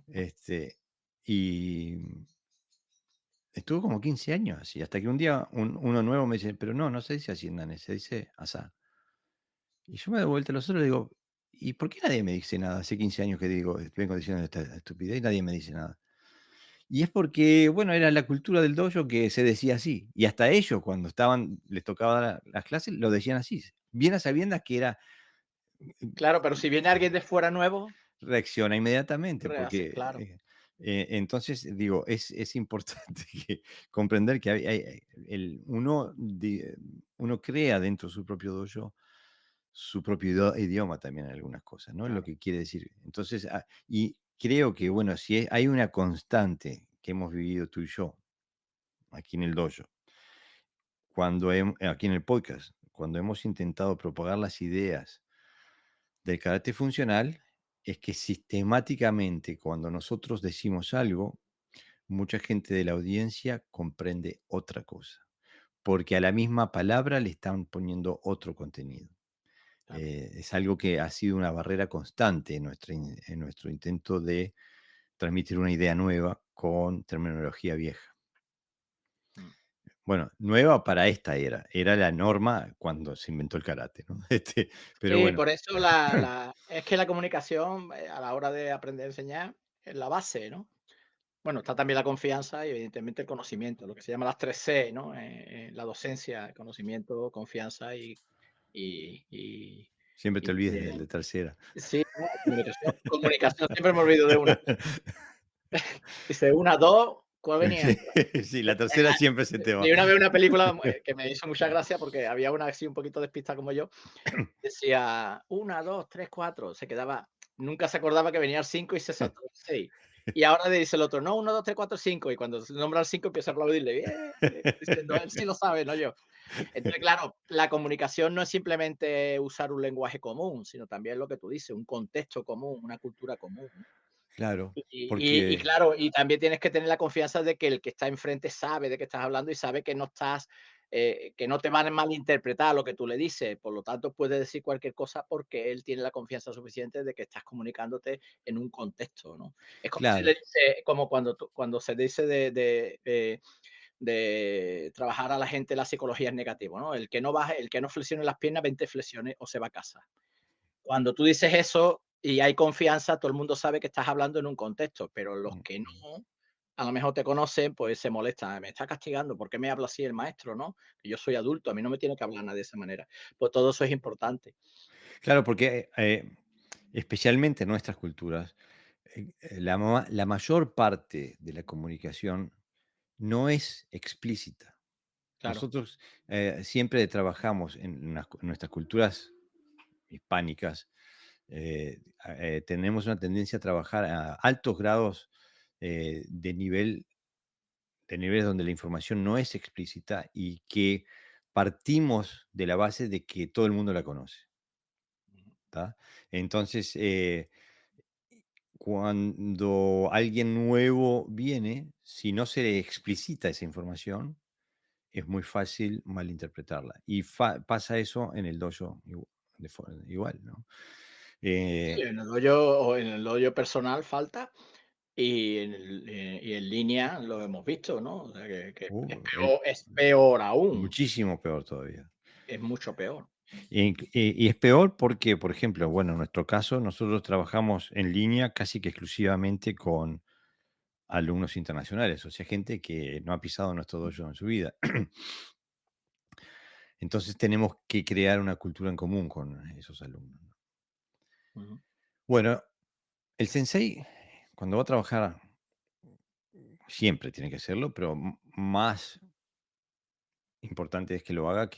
Este, y estuvo como 15 años así, hasta que un día uno nuevo me dice: "Pero no se dice así en danés, se dice asá". Y yo me doy vuelta a los otros y digo: "¿Y por qué nadie me dice nada? Hace 15 años que digo vengo diciendo esta estupidez y nadie me dice nada". Y es porque, bueno, era la cultura del dojo que se decía así. Y hasta ellos, cuando les tocaba dar las clases, lo decían así, bien a sabiendas que era,
Claro, pero si viene alguien de fuera nuevo,
reacciona inmediatamente,
así,
porque,
claro,
entonces, digo, es importante comprender que uno crea dentro de su propio dojo su propio idioma también en algunas cosas, ¿no? Lo
claro.
que quiere decir. Entonces, y creo que, bueno, si hay una constante que hemos vivido tú y yo aquí en el dojo, aquí en el podcast, cuando hemos intentado propagar las ideas del carácter funcional, es que sistemáticamente cuando nosotros decimos algo, mucha gente de la audiencia comprende otra cosa, porque a la misma palabra le están poniendo otro contenido.
Claro.
Es algo que ha sido una barrera constante en nuestro intento de transmitir una idea nueva con terminología vieja.
Mm.
Bueno, nueva para esta era la norma cuando se inventó el karate, ¿no? Pero
Sí,
bueno,
por eso es que la comunicación, a la hora de aprender a enseñar es la base, ¿no? Bueno, está también la confianza y evidentemente el conocimiento, lo que se llama las 3 C, ¿no? La docencia, conocimiento, confianza y y
siempre te
y
olvides del de tercera.
sí, no, comunicación, siempre me olvido de una. Dice: "1, 2", ¿cuál venía?
Sí, sí, la tercera siempre se te va.
Vi una vez una película, que me hizo mucha gracia porque había una así un poquito despista como yo, decía: 1, 2, 3, 4, se quedaba, nunca se acordaba que venía el 5 y se saltó el 6. Y ahora le dice el otro: "No, 1, 2, 3, 4, 5", y cuando se nombra el 5 empieza a aplaudirle, bien, diciendo: "Él sí lo sabe, no yo". Entonces, claro, la comunicación no es simplemente usar un lenguaje común, sino también lo que tú dices, un contexto común, una cultura común, ¿no?
Claro,
Y
porque
claro, y también tienes que tener la confianza de que el que está enfrente sabe de qué estás hablando y sabe que no estás, que no te van a malinterpretar lo que tú le dices. Por lo tanto, puedes decir cualquier cosa porque él tiene la confianza suficiente de que estás comunicándote en un contexto, ¿no? Es como si le
claro,
dice, como cuando se dice de trabajar a la gente la psicología es negativo, ¿no? El que no baje, el que no flexione las piernas, 20 flexiones o se va a casa. Cuando tú dices eso y hay confianza, todo el mundo sabe que estás hablando en un contexto, pero los
mm,
que no, a lo mejor te conocen, pues se molestan. Me está castigando, ¿por qué me habla así el maestro, no? Que yo soy adulto, a mí no me tiene que hablar nadie de esa manera. Pues todo eso es importante.
claro, porque, especialmente en nuestras culturas, la mayor parte de la comunicación no es explícita.
Claro.
Nosotros, siempre trabajamos en nuestras culturas hispánicas, tenemos una tendencia a trabajar a altos grados, de niveles donde la información no es explícita y que partimos de la base de que todo el mundo la conoce, ¿tá? Entonces, cuando alguien nuevo viene, si no se le explicita esa información, es muy fácil malinterpretarla. Y pasa eso en el dojo igual, ¿no?
Sí,
Eh,
en el hoyo o en el hoyo personal falta y en línea lo hemos visto, ¿no? O sea, que es peor aún,
muchísimo peor todavía.
es mucho peor.
Y es peor porque, por ejemplo, bueno, en nuestro caso, nosotros trabajamos en línea casi que exclusivamente con alumnos internacionales, o sea, gente que no ha pisado nuestro dojo en su vida. Entonces tenemos que crear una cultura en común con esos alumnos, ¿no?
Ujú,
Bueno, el sensei, cuando va a trabajar, siempre tiene que hacerlo, pero más importante es que lo haga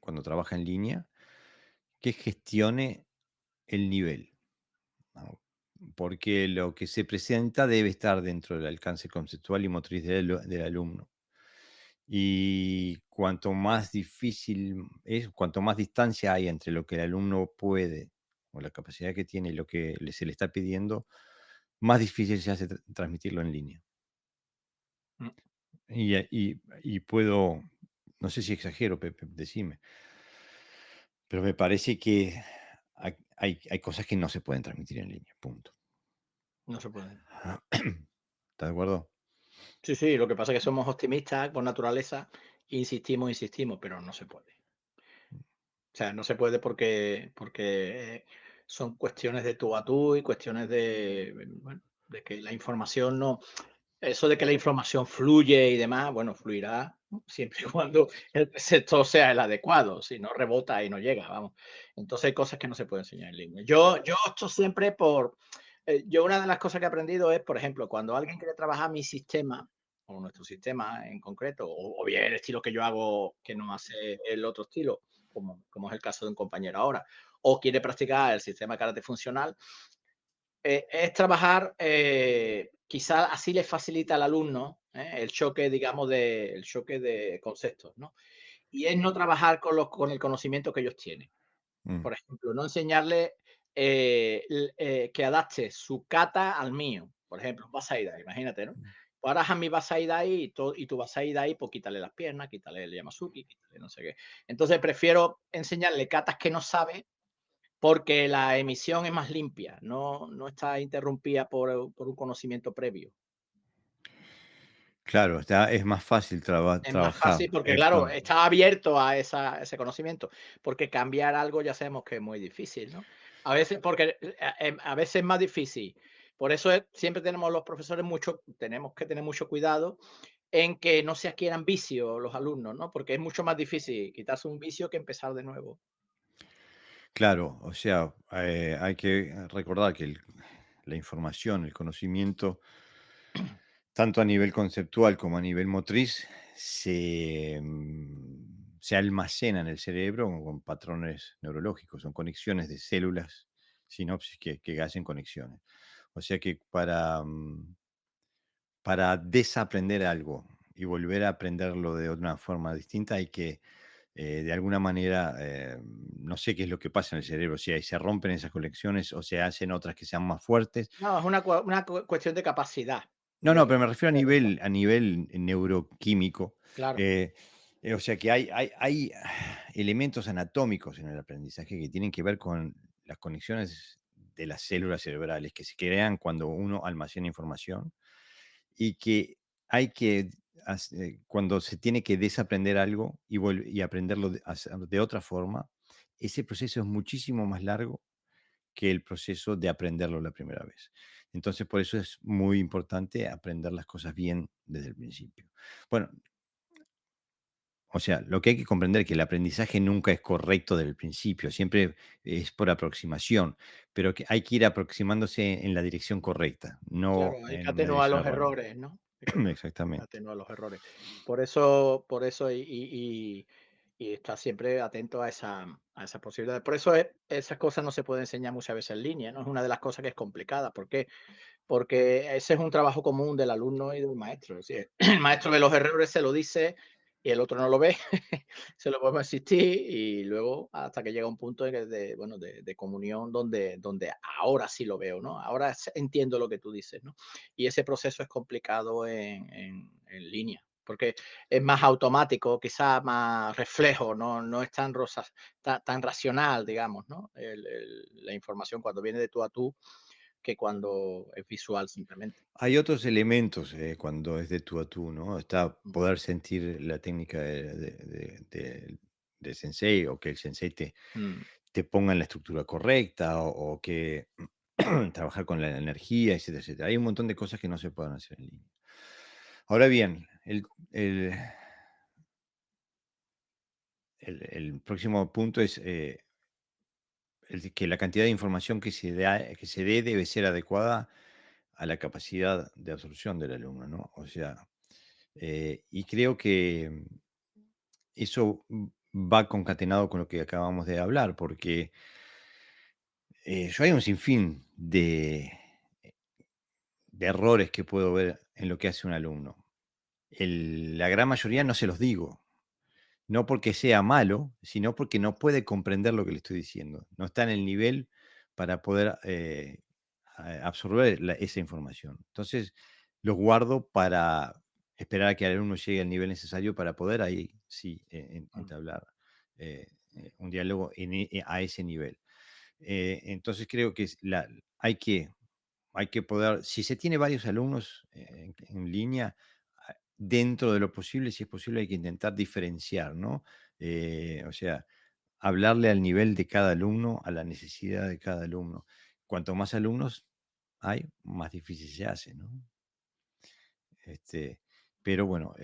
cuando trabaja en línea, que gestione el nivel, ¿no? Porque lo que se presenta debe estar dentro del alcance conceptual y motriz del alumno. Y cuanto más difícil es, cuanto más distancia hay entre lo que el alumno puede o la capacidad que tiene y lo que se le está pidiendo, más difícil se hace transmitirlo en línea.
mm,
Y puedo, no sé si exagero, Pepe, decime, pero me parece que hay cosas que no se pueden transmitir en línea, punto.
no se puede.
¿Estás de acuerdo?
Sí, sí, lo que pasa es que somos optimistas por naturaleza, insistimos, insistimos, pero no se puede. O sea, no se puede porque son cuestiones de tú a tú y cuestiones de, bueno, de que la información no, eso de que la información fluye y demás, bueno, fluirá siempre y cuando el receptor sea el adecuado, si no rebota y no llega, vamos. Entonces hay cosas que no se pueden enseñar en línea. Yo esto siempre yo una de las cosas que he aprendido es, por ejemplo, cuando alguien quiere trabajar mi sistema, o nuestro sistema en concreto, o bien el estilo que yo hago que no hace el otro estilo, como es el caso de un compañero ahora, o quiere practicar el sistema de karate funcional, es trabajar, quizá así le facilita al alumno, el choque, digamos, el choque de conceptos, ¿no? Y es no trabajar con el conocimiento que ellos tienen.
Mm,
Por ejemplo, no enseñarle que adapte su kata al mío. Por ejemplo, un Basai Dai, imagínate, ¿no?
mm.
Pues ahora haz mi Basai Dai y tu Basai Dai, pues quítale las piernas, quítale el Yamasuki, quítale no sé qué. Entonces prefiero enseñarle katas que no sabe porque la emisión es más limpia, no está interrumpida por un conocimiento previo.
Claro, es más fácil
Es más
trabajar.
fácil porque, claro,
Claro.
está abierto a ese conocimiento, porque cambiar algo ya sabemos que es muy difícil, ¿no? A veces porque, a veces es más difícil. Por eso siempre tenemos los profesores tenemos que tener mucho cuidado en que no se adquieran vicios los alumnos, ¿no? Porque es mucho más difícil quitarse un vicio que empezar de nuevo.
Claro, o sea, hay que recordar que la información, el conocimiento, tanto a nivel conceptual como a nivel motriz, se almacena en el cerebro con patrones neurológicos, son conexiones de células, sinapsis que hacen conexiones. O sea que para desaprender algo y volver a aprenderlo de una forma distinta, hay que, de alguna manera, no sé qué es lo que pasa en el cerebro, si ahí se rompen esas conexiones o se hacen otras que sean más fuertes.
No, es una cuestión de capacidad
No, no, pero me refiero
de respuesta.
a nivel neuroquímico.
Claro,
eh, o sea que hay elementos anatómicos en el aprendizaje que tienen que ver con las conexiones de las células cerebrales que se crean cuando uno almacena información y que hay que, cuando se tiene que desaprender algo y aprenderlo de otra forma, ese proceso es muchísimo más largo que el proceso de aprenderlo la primera vez. Entonces, por eso es muy importante aprender las cosas bien desde el principio. Bueno, o sea, lo que hay que comprender es que el aprendizaje nunca es correcto desde el principio, siempre es por aproximación, pero que hay que ir aproximándose en la dirección correcta, no
claro, hay que
en una
atenuar
dirección
los
errónea.
errores, ¿no? Hay que
Exactamente.
atenuar los errores. Por eso y estar siempre atento a esas posibilidades. Por eso esas cosas no se pueden enseñar muchas veces en línea, ¿no? Es una de las cosas que es complicada. ¿Por qué? Porque ese es un trabajo común del alumno y del maestro. Es decir, el maestro ve los errores, se lo dice y el otro no lo ve, se lo podemos insistir y luego hasta que llega un punto bueno, de comunión donde ahora sí lo veo, ¿no? Ahora entiendo lo que tú dices, ¿no? Y ese proceso es complicado en línea. Porque es más automático, quizás más reflejo, no es tan racional, digamos, ¿no? La información cuando viene de tú a tú, que cuando es visual simplemente.
Hay otros elementos cuando es de tú a tú, ¿no? Está
Mm,
poder sentir la técnica del sensei o que el sensei
mm,
te ponga en la estructura correcta o que trabajar con la energía, etcétera, etcétera. Hay un montón de cosas que no se pueden hacer en línea. Ahora bien, el, el próximo punto es que la cantidad de información que se dé debe ser adecuada a la capacidad de absorción del alumno, ¿no? O sea, y creo que eso va concatenado con lo que acabamos de hablar, porque yo hay un sinfín de errores que puedo ver en lo que hace un alumno. La gran mayoría no se los digo, no porque sea malo, sino porque no puede comprender lo que le estoy diciendo. No está en el nivel para poder absorber esa información. Entonces, los guardo para esperar a que el alumno llegue al nivel necesario para poder ahí sí
mm.
entablar un diálogo a ese nivel. Entonces, creo que hay que poder, si se tiene varios alumnos en línea, dentro de lo posible, si es posible, hay que intentar diferenciar, ¿no? O sea, hablarle al nivel de cada alumno, a la necesidad de cada alumno. Cuanto más alumnos hay, más difícil se hace, ¿no? Este, pero bueno,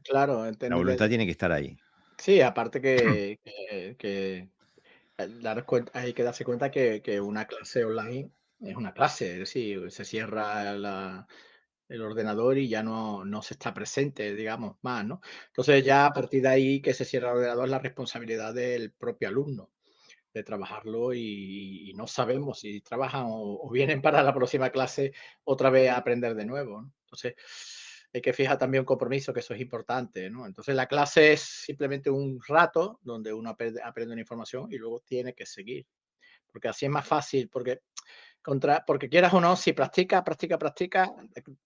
Claro,
la voluntad tiene que estar ahí.
sí, aparte hay que darse cuenta que una clase online es una clase, es decir, se cierra el ordenador y ya no se está presente, digamos, más, ¿no? Entonces ya a partir de ahí que se cierra el ordenador es la responsabilidad del propio alumno de trabajarlo y no sabemos si trabajan o vienen para la próxima clase otra vez a aprender de nuevo, ¿no? Entonces, hay que fijar también un compromiso, que eso es importante, ¿no? Entonces, la clase es simplemente un rato donde uno aprende una información y luego tiene que seguir, porque así es más fácil, porque quieras o no, si practicas,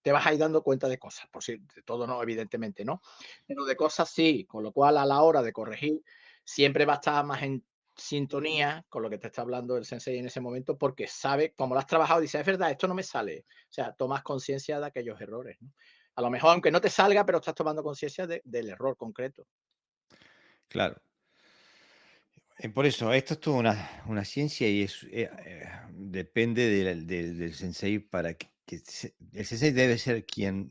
te vas a ir dando cuenta de cosas, por si de todo no, evidentemente, ¿no? Pero de cosas sí, con lo cual a la hora de corregir siempre va a estar más en sintonía con lo que te está hablando el sensei en ese momento, porque sabe, como lo has trabajado, dice, es verdad, esto no me sale. O sea, tomas conciencia de aquellos errores, ¿no? A lo mejor, aunque no te salga, pero estás tomando conciencia del error concreto.
Claro. Por eso, esto es toda una ciencia y depende del sensei para el sensei debe ser quien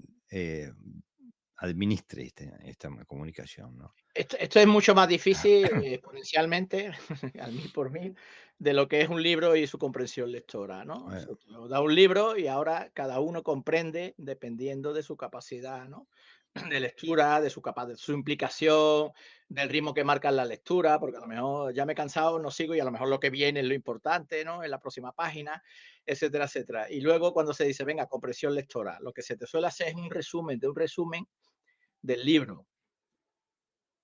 administre esta comunicación, ¿no?
Esto es mucho más difícil, exponencialmente, al mil por mil, de lo que es un libro y su comprensión lectora, ¿no?
Eh,
Se te da un libro y ahora cada uno comprende dependiendo de su capacidad, ¿no? De lectura, de su implicación, del ritmo que marca en la lectura, porque a lo mejor ya me he cansado, no sigo y a lo mejor lo que viene es lo importante, ¿no? En la próxima página, etcétera, etcétera. Y luego cuando se dice, venga, comprensión lectora, lo que se te suele hacer es un resumen de un resumen del libro,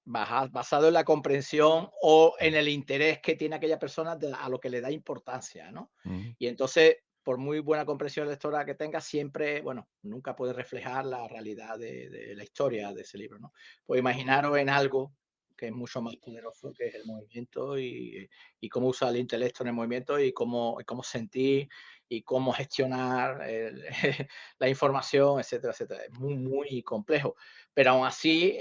basado en la comprensión o en
Mm,
el interés que tiene aquella persona a lo que le da importancia, ¿no?
mm,
Y entonces, por muy buena comprensión lectora que tenga, siempre, bueno, nunca puede reflejar la realidad de la historia de ese libro, ¿no? Pues imaginaros en algo que es mucho más poderoso, que es el movimiento y cómo usar el intelecto en el movimiento y cómo sentir y cómo gestionar la información, etcétera, etcétera. Es muy, muy complejo. Pero aún así,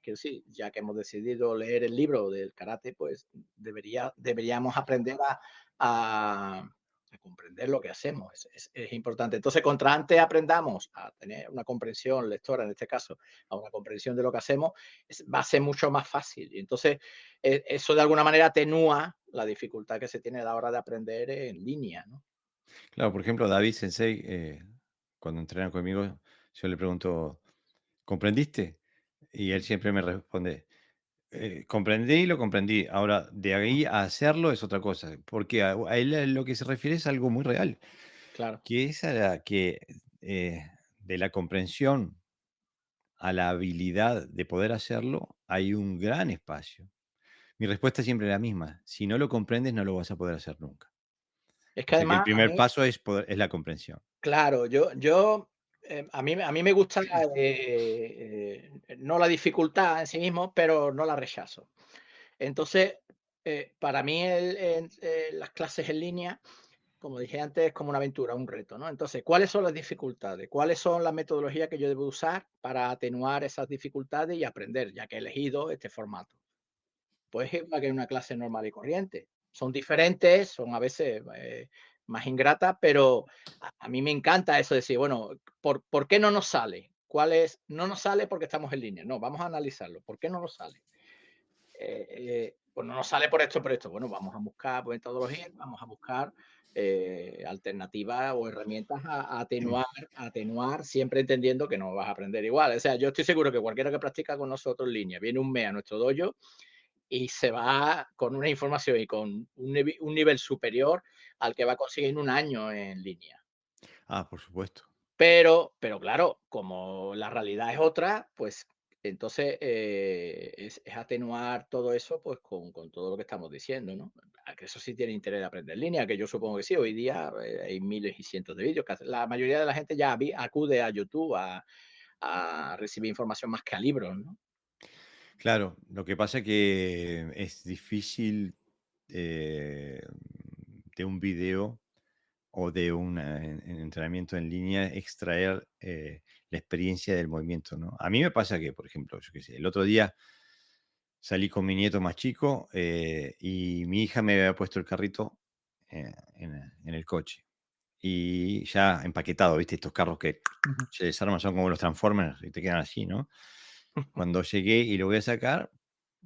que sí, ya que hemos decidido leer el libro del karate, pues deberíamos aprender a, a comprender lo que hacemos. Es importante. Entonces, contra antes aprendamos a tener una comprensión lectora, en este caso, a una comprensión de lo que hacemos, va a ser mucho más fácil. Y entonces, eso de alguna manera atenúa la dificultad que se tiene a la hora de aprender en línea, ¿no?
claro, por ejemplo, David Sensei, cuando entrena conmigo, yo le pregunto: "¿Comprendiste?". Y él siempre me responde: comprendí, lo comprendí. Ahora, de ahí a hacerlo es otra cosa". Porque a él a lo que se refiere es algo muy real,
Claro.
que es a la que, de la comprensión a la habilidad de poder hacerlo, hay un gran espacio. Mi respuesta es siempre la misma: si no lo comprendes, no lo vas a poder hacer nunca.
Es
O
que
sea que el
además a
primer
mí,
paso es la comprensión.
claro, a mí me gusta, no la dificultad en sí mismo, pero no la rechazo. Entonces, para mí las clases en línea, como dije antes, es como una aventura, un reto, ¿no? Entonces, ¿cuáles son las dificultades? ¿Cuáles son las metodologías que yo debo usar para atenuar esas dificultades y aprender, ya que he elegido este formato? Pues es igual que en una clase normal y corriente. Son diferentes, son a veces más ingratas, pero a mí me encanta eso de decir, bueno, ¿por qué no nos sale? ¿Cuál es? No nos sale porque estamos en línea. No, vamos a analizarlo. ¿Por qué no nos sale? Pues no nos sale por esto, por esto. Bueno, vamos a buscar metodologías, vamos a buscar alternativas o herramientas a atenuar, siempre entendiendo que no vas a aprender igual. O sea, yo estoy seguro que cualquiera que practica con nosotros en línea, viene un mes a nuestro dojo y se va con una información y con un nivel superior al que va a conseguir en un año en línea.
Ah, por supuesto.
Pero claro, como la realidad es otra, pues entonces es atenuar todo eso pues con todo lo que estamos diciendo, ¿no? Que eso sí tiene interés de aprender en línea, que yo supongo que sí. Hoy día hay miles y cientos de vídeos. La mayoría de la gente ya acude a YouTube a recibir información más que a libros, ¿no?
Claro, lo que pasa que es difícil, eh, de un video o de un entrenamiento en línea extraer, la experiencia del movimiento, ¿no? A mí me pasa que, por ejemplo, yo qué sé, el otro día salí con mi nieto más chico, y mi hija me había puesto el carrito, en el coche. Y ya empaquetado, ¿viste? Estos carros que
Ujú.
se desarman, son como los Transformers y te quedan así, ¿no? Cuando llegué y lo voy a sacar,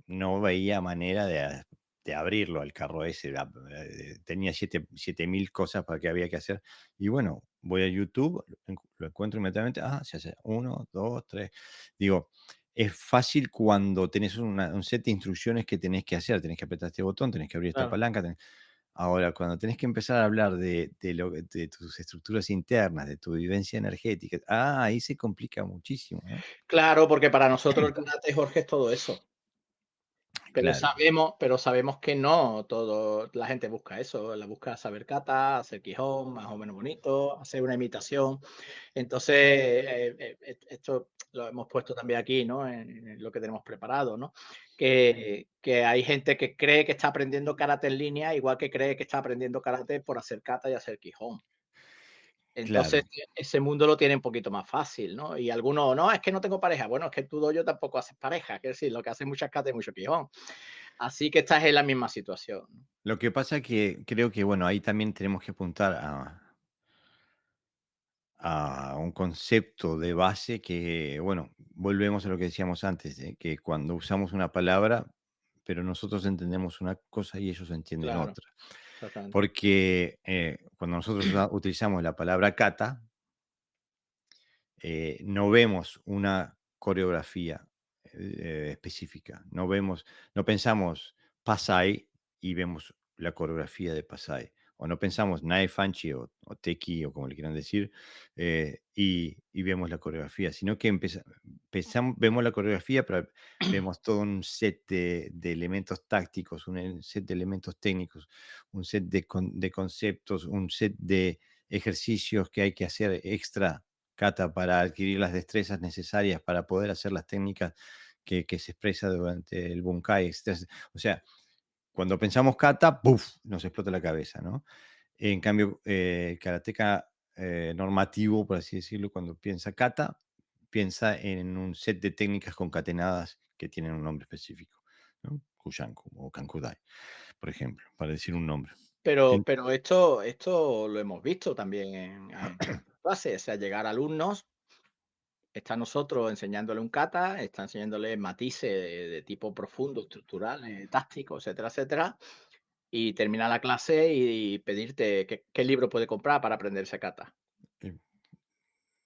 no veía manera de abrirlo al carro ese, tenía 7000 cosas para que había que hacer. Y bueno, voy a YouTube, lo encuentro inmediatamente, se hace 1, 2, 3. Digo, es fácil cuando tenés un set de instrucciones que tenés que hacer, tenés que apretar este botón, tenés que abrir esta
Claro.
palanca. Ahora, cuando tenés que empezar a hablar de tus estructuras internas, de tu vivencia energética, ahí se complica muchísimo, ¿no?
Claro, porque para nosotros el karate, Jorge, es todo eso.
Claro.
Pero sabemos que no todo la gente busca eso, la busca saber kata, hacer quijón más o menos bonito, hacer una imitación. Entonces, esto lo hemos puesto también aquí, ¿no? En lo que tenemos preparado, ¿no? Que hay gente que cree que está aprendiendo karate en línea, igual que cree que está aprendiendo karate por hacer kata y hacer quijón. Entonces,
Claro,
ese mundo lo tiene un poquito más fácil, ¿no? Y algunos, no, es que no tengo pareja. Bueno, es que tú yo tampoco haces pareja, que decir, lo que hace muchas kata y mucho quijón. Así que estás en la misma situación, ¿no?
lo que pasa que creo que, bueno, ahí también tenemos que apuntar a un concepto de base que, bueno, volvemos a lo que decíamos antes, que cuando usamos una palabra, pero nosotros entendemos una cosa y ellos entienden
Claro,
otra.
exactamente.
Porque cuando nosotros utilizamos la palabra kata, no vemos una coreografía específica, no pensamos Pasai y vemos la coreografía de Pasai. o no pensamos Nae Fanchi o Teki o como le quieran decir, y vemos la coreografía, sino que vemos la coreografía, pero vemos todo un set de elementos tácticos, un set de elementos técnicos, un set de conceptos, un set de ejercicios que hay que hacer extra, kata, para adquirir las destrezas necesarias para poder hacer las técnicas que se expresa durante el bunkai, etcétera. O sea, cuando pensamos kata, ¡puf!, nos explota la cabeza, ¿no? En cambio, el karateka normativo, por así decirlo, cuando piensa kata, piensa en un set de técnicas concatenadas que tienen un nombre específico, ¿no? Kushanku o Kankudai, por ejemplo, para decir un nombre. En-
Pero esto lo hemos visto también en clases, o sea, llegar alumnos, está nosotros enseñándole un kata, está enseñándole matices de tipo profundo, estructural, táctico, etcétera, etcétera, y termina la clase y pedirte qué libro puede comprar para aprender ese kata.
y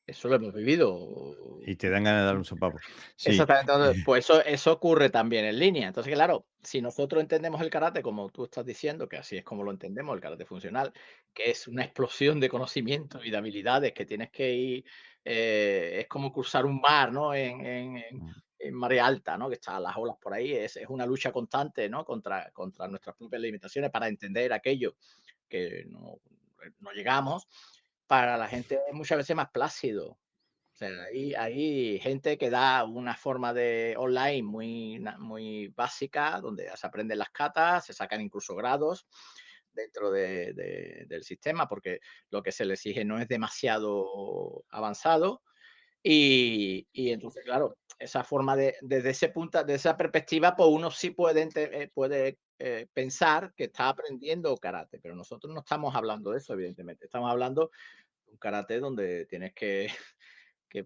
Eso lo hemos vivido.
y te dan ganas de dar un sopapo. Sí,
Exactamente, entonces, pues eso ocurre también en línea. Entonces, claro, si nosotros entendemos el karate como tú estás diciendo, que así es como lo entendemos, el karate funcional, que es una explosión de conocimiento y de habilidades que tienes que ir, es como cruzar un mar, ¿no?
mm,
En marea alta, ¿no? Que están las olas por ahí, es una lucha constante, ¿no? Contra nuestras propias limitaciones para entender aquello que no llegamos. Para la gente es muchas veces más plácido. O sea, hay gente que da una forma de online muy básica, donde se aprenden las catas, se sacan incluso grados dentro del sistema, porque lo que se le exige no es demasiado avanzado. Y entonces, claro, esa forma desde ese punto, desde esa perspectiva, pues uno sí puede pensar que está aprendiendo karate, pero nosotros no estamos hablando de eso, evidentemente. Estamos hablando de un karate donde tienes que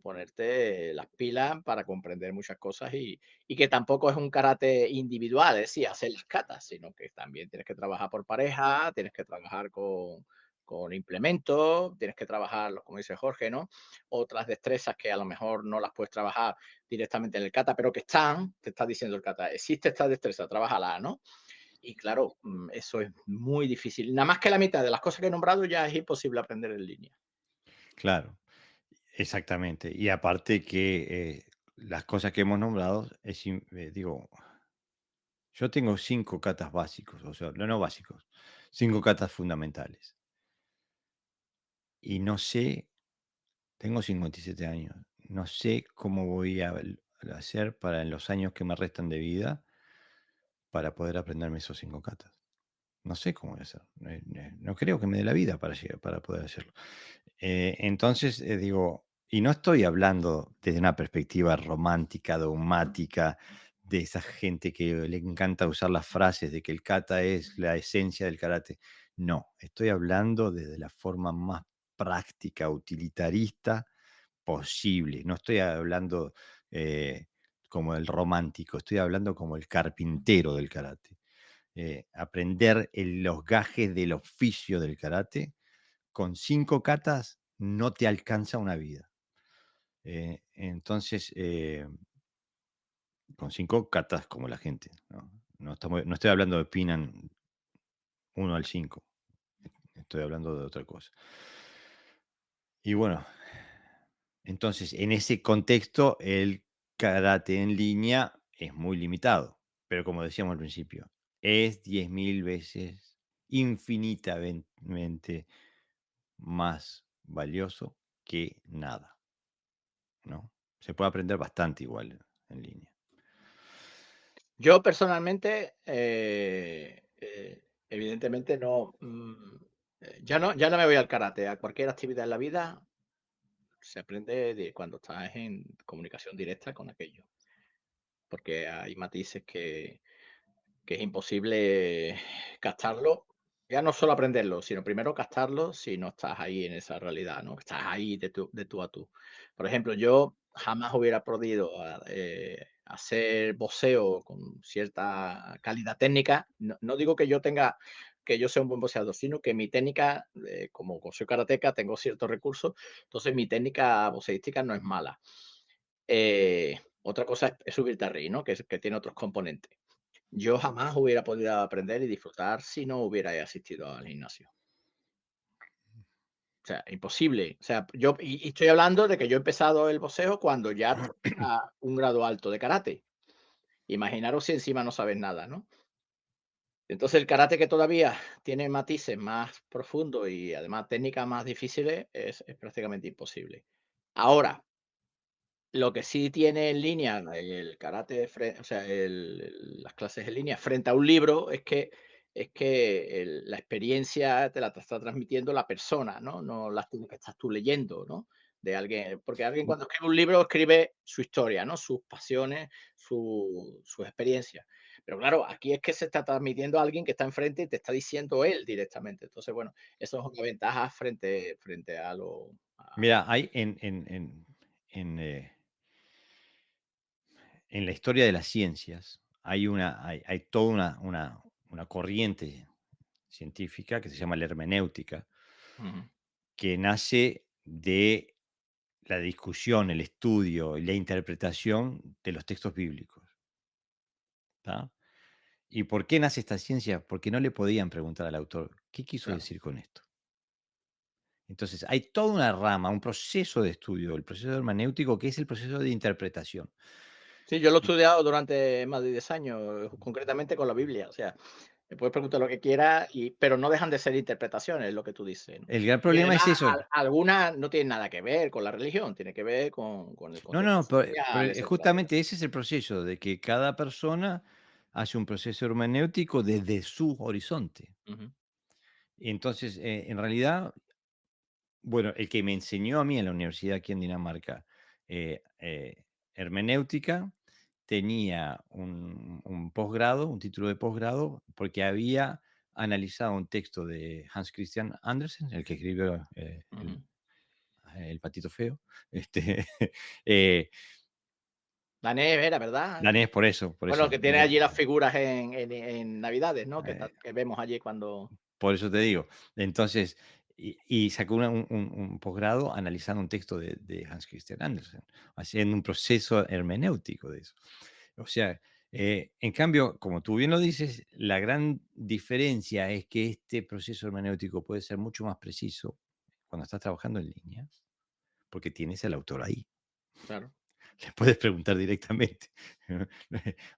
ponerte las pilas para comprender muchas cosas y que tampoco es un karate individual, es decir, hacer las catas, sino que también tienes que trabajar por pareja, tienes que trabajar con implementos, tienes que trabajar, como dice Jorge, ¿no? Otras destrezas que a lo mejor no las puedes trabajar directamente en el kata, pero que están, te está diciendo el kata, existe esta destreza, trabájala, ¿no? Y claro, eso es muy difícil. Nada más que la mitad de las cosas que he nombrado ya es imposible aprender en línea.
claro, exactamente. Y aparte que las cosas que hemos nombrado, digo, yo tengo 5 katas básicos, o sea, no básicos, 5 katas fundamentales. Y no sé, tengo 57 años, no sé cómo voy a hacer para en los años que me restan de vida para poder aprenderme esos 5 katas. No sé cómo voy a hacer. No creo que me dé la vida para poder hacerlo. Entonces, digo, y no estoy hablando desde una perspectiva romántica, dogmática, de esa gente que le encanta usar las frases de que el kata es la esencia del karate. No, estoy hablando desde la forma más práctica, utilitarista posible. No estoy hablando como el romántico, estoy hablando como el carpintero del karate. Aprender los gajes del oficio del karate con 5 katas no te alcanza una vida. Entonces, con 5 katas como la gente, ¿no? No estoy hablando de Pinan 1 al 5, estoy hablando de otra cosa. Y bueno, entonces en ese contexto el karate en línea es muy limitado, pero como decíamos al principio, es 10.000 veces infinitamente más valioso que nada, ¿no? Se puede aprender bastante igual en línea.
Yo personalmente, evidentemente ya no me voy al karate, a cualquier actividad en la vida se aprende de cuando estás en comunicación directa con aquello, porque hay matices que es imposible captarlo. Ya no solo aprenderlo, sino primero captarlo si no estás ahí en esa realidad, ¿no? Estás ahí de tú a tú. Por ejemplo, yo jamás hubiera podido hacer boxeo con cierta calidad técnica. No digo que yo sea un buen boxeador, sino que mi técnica, como soy karateca, tengo ciertos recursos, entonces mi técnica boxeística no es mala. Otra cosa es subirte al ring, ¿no? Que tiene otros componentes. Yo jamás hubiera podido aprender y disfrutar si no hubiera asistido al gimnasio. O sea, imposible. O sea, y estoy hablando de que yo he empezado el boxeo cuando ya tenía un grado alto de karate. Imaginaros si encima no sabes nada, ¿no? Entonces, el karate que todavía tiene matices más profundos y además técnicas más difíciles es prácticamente imposible. Ahora, lo que sí tiene en línea el karate, o sea, las clases en línea frente a un libro es que la experiencia te la está transmitiendo la persona, ¿no? No las tienes que estás tú leyendo, ¿no? De alguien, porque alguien cuando escribe un libro escribe su historia, ¿no? Sus pasiones, sus experiencias. Pero claro, aquí es que se está transmitiendo a alguien que está enfrente y te está diciendo él directamente. Entonces, bueno, eso es una ventaja frente a lo...
Mira, hay en la historia de las ciencias, hay toda una corriente científica que se llama la hermenéutica,
Ujú,
que nace de la discusión, el estudio y la interpretación de los textos bíblicos, ¿tá? ¿Y por qué nace esta ciencia? Porque no le podían preguntar al autor, ¿qué quiso
claro.
decir con esto? Entonces, hay toda una rama, un proceso de estudio, el proceso hermenéutico, que es el proceso de interpretación.
Sí, yo lo he
Y
estudiado durante más de 10 años, concretamente con la Biblia. O sea, me puedes preguntar lo que quieras, pero no dejan de ser interpretaciones, lo que tú dices, ¿no?
el gran
Y
problema
además,
es eso.
algunas no tienen nada que ver con la religión, tiene que ver con el
No,
contexto
no,
social, etcétera, etcétera.
justamente ese es el proceso, de que cada persona hace un proceso hermenéutico desde su horizonte.
Ujú,
Y entonces, en realidad, bueno, el que me enseñó a mí en la universidad aquí en Dinamarca, hermenéutica, tenía un posgrado, un título de posgrado, porque había analizado un texto de Hans Christian Andersen, el que escribió
ujú.
El Patito Feo, este, eh,
Danés era, ¿verdad?
danés por
Bueno,
eso,
que tiene allí las figuras en Navidades, ¿no?
eh,
Que vemos allí cuando...
por eso te digo. Entonces, y sacó un posgrado analizando un texto de Hans Christian Andersen, haciendo un proceso hermenéutico de eso. O sea, en cambio, como tú bien lo dices, la gran diferencia es que este proceso hermenéutico puede ser mucho más preciso cuando estás trabajando en línea, porque tienes al autor ahí.
Claro.
Le puedes preguntar directamente.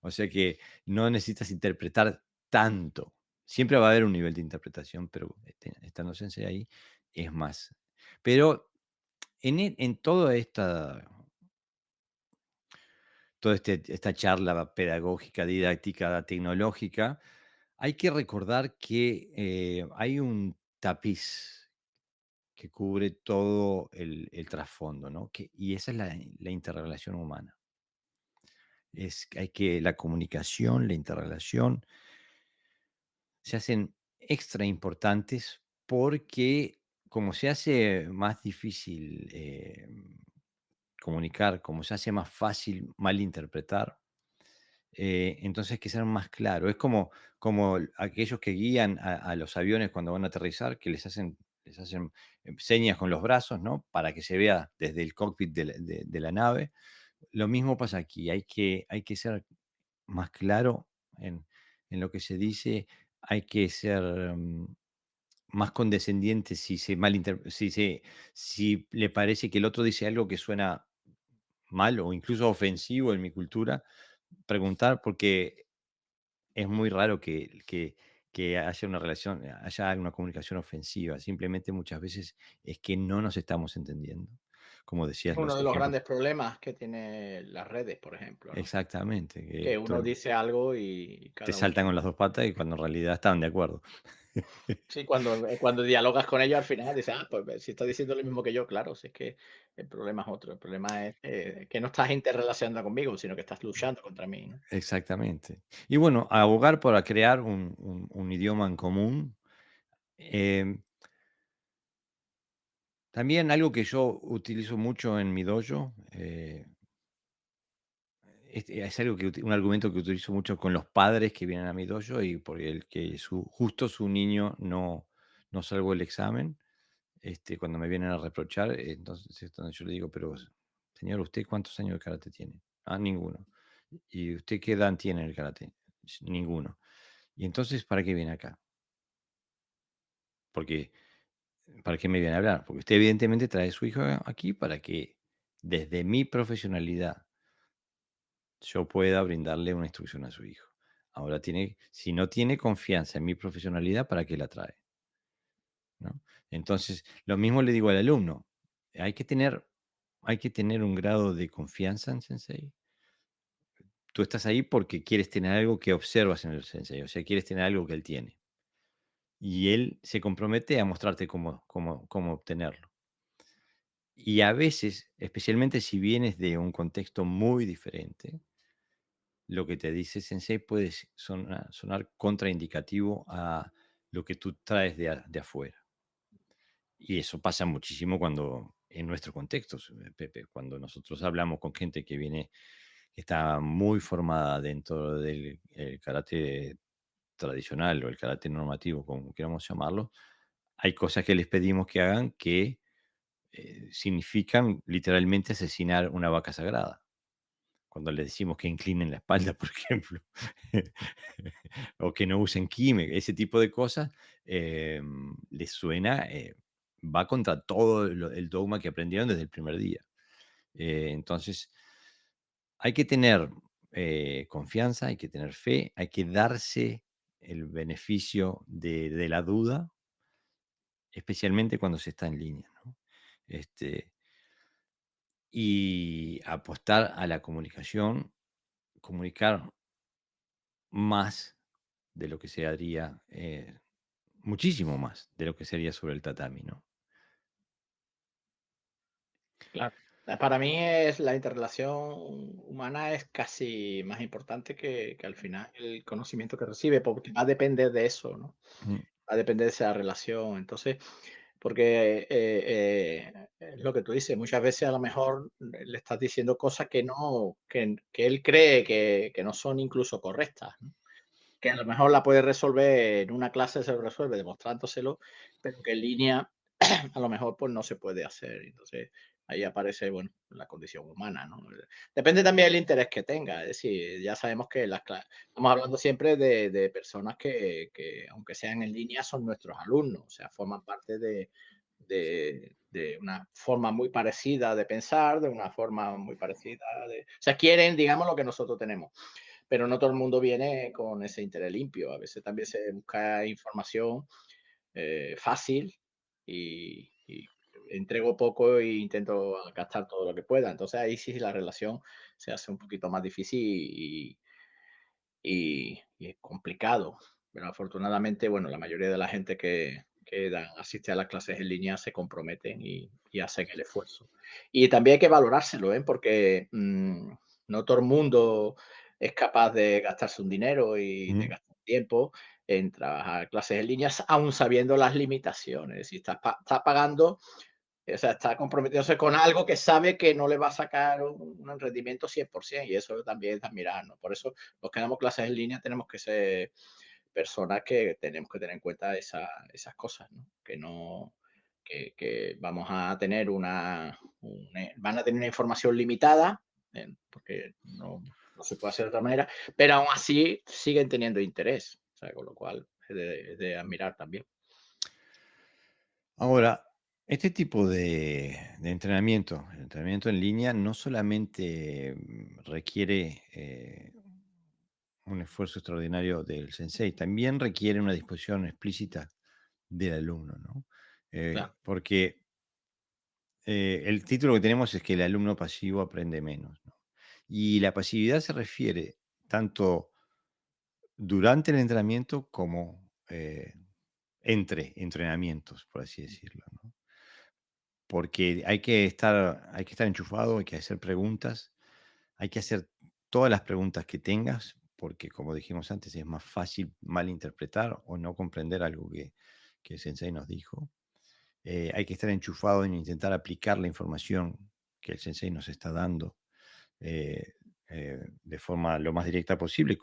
O sea que no necesitas interpretar tanto. Siempre va a haber un nivel de interpretación, pero estando Sensei ahí es más. Pero en esta charla pedagógica, didáctica, tecnológica, hay que recordar que hay un tapiz que cubre todo el trasfondo, ¿no? Y esa es la interrelación humana. La comunicación, la interrelación se hacen extra importantes porque como se hace más difícil comunicar, como se hace más fácil malinterpretar, entonces hay que ser más claro. Es como aquellos que guían a los aviones cuando van a aterrizar, que les hacen señas con los brazos, ¿no? Para que se vea desde el cockpit de la nave. Lo mismo pasa aquí, hay que ser más claro en lo que se dice, hay que ser más condescendiente si le parece que el otro dice algo que suena mal o incluso ofensivo en mi cultura, preguntar porque es muy raro que haya una comunicación ofensiva. Simplemente muchas veces es que no nos estamos entendiendo. Como
Es
decías,
uno
los
de los
ejemplos.
grandes problemas que tienen las redes, por ejemplo, ¿no?
Exactamente, que
Que uno dice algo y
te
cada uno...
saltan con las dos patas y cuando en realidad estaban de acuerdo.
Sí, cuando dialogas con ellos al final dices: "Ah, pues si estás diciendo lo mismo que yo, claro, si es que el problema es otro, el problema es, que no estás interrelacionando conmigo, sino que estás luchando contra mí", ¿no?
Exactamente. Y bueno, abogar para crear un idioma en común. Em, También algo que yo utilizo mucho en mi dojo, es algo un argumento que utilizo mucho con los padres que vienen a mi dojo y por el que justo su niño no salvó el examen, cuando me vienen a reprochar, entonces es donde yo le digo, pero señor, ¿usted cuántos años de karate tiene? Ah, ninguno. ¿Y usted qué edad tiene en el karate? Ninguno. ¿Y entonces para qué viene acá? Porque ¿para qué me viene a hablar? Porque usted evidentemente trae a su hijo aquí para que desde mi profesionalidad yo pueda brindarle una instrucción a su hijo. Ahora si no tiene confianza en mi profesionalidad, ¿para qué la trae? ¿No? Entonces, lo mismo le digo al alumno, hay que tener, hay que tener un grado de confianza en Sensei. Tú estás ahí porque quieres tener algo que observas en el Sensei, o sea, quieres tener algo que él tiene. Y él se compromete a mostrarte cómo obtenerlo. Y a veces, especialmente si vienes de un contexto muy diferente, lo que te dice Sensei puede sonar contraindicativo a lo que tú traes de afuera. Y eso pasa muchísimo cuando, en nuestros contextos, Pepe, cuando nosotros hablamos con gente que está muy formada dentro del karate tradicional o el karate normativo, como queramos llamarlo, hay cosas que les pedimos que hagan que significan literalmente asesinar una vaca sagrada. Cuando le decimos que inclinen la espalda, por ejemplo, o que no usen química, ese tipo de cosas, les suena, va contra todo el dogma que aprendieron desde el primer día. Entonces, hay que tener confianza, hay que tener fe, hay que darse el beneficio de la duda, especialmente cuando se está en línea, ¿no? Este, y apostar a la comunicación, comunicar más de lo que se haría, muchísimo más de lo que sería sobre el tatami, ¿no?
Claro. Para mí es la interrelación humana es casi más importante que al final el conocimiento que recibe, porque va a depender de eso, ¿no?
Mm,
Va a depender de esa relación. Entonces, porque es lo que tú dices, muchas veces a lo mejor le estás diciendo cosas que no, que él cree que no son incluso correctas, ¿no? Que a lo mejor la puede resolver en una clase, se lo resuelve demostrándoselo, pero que en línea a lo mejor pues no se puede hacer. Entonces ahí aparece, bueno, la condición humana, ¿no? Depende también del interés que tenga. Es decir, ya sabemos que estamos hablando siempre de personas que, aunque sean en línea, son nuestros alumnos, o sea, forman parte de una forma muy parecida de pensar, de una forma muy parecida o sea, quieren, digamos, lo que nosotros tenemos, pero no todo el mundo viene con ese interés limpio. A veces también se busca información fácil y entrego poco e intento gastar todo lo que pueda. Entonces ahí sí la relación se hace un poquito más difícil y es complicado. Pero afortunadamente, bueno, la mayoría de la gente que asiste a las clases en línea se comprometen y hacen el esfuerzo. Y también hay que valorárselo, ¿eh? Porque no todo el mundo es capaz de gastarse un dinero y de
mm.
gastar tiempo en trabajar clases en línea, aún sabiendo las limitaciones. Si estás pagando, o sea, está comprometiéndose con algo que sabe que no le va a sacar un rendimiento 100%, y eso también es de admirar, ¿no? Por eso los que damos clases en línea tenemos que ser personas que tenemos que tener en cuenta esas cosas, ¿no? Que no, que vamos a tener van a tener una información limitada, porque no se puede hacer de otra manera, pero aún así siguen teniendo interés, o sea, con lo cual es de admirar también.
Ahora, este tipo de entrenamiento, el entrenamiento en línea, no solamente requiere un esfuerzo extraordinario del sensei, también requiere una disposición explícita del alumno, ¿no?
Claro,
Porque el título que tenemos es que el alumno pasivo aprende menos, ¿no? Y la pasividad se refiere tanto durante el entrenamiento como entre entrenamientos, por así decirlo, ¿no? Porque hay que estar enchufado, hay que hacer preguntas, hay que hacer todas las preguntas que tengas, porque como dijimos antes, es más fácil malinterpretar o no comprender algo que el sensei nos dijo. Hay que estar enchufado en intentar aplicar la información que el sensei nos está dando eh, de forma lo más directa posible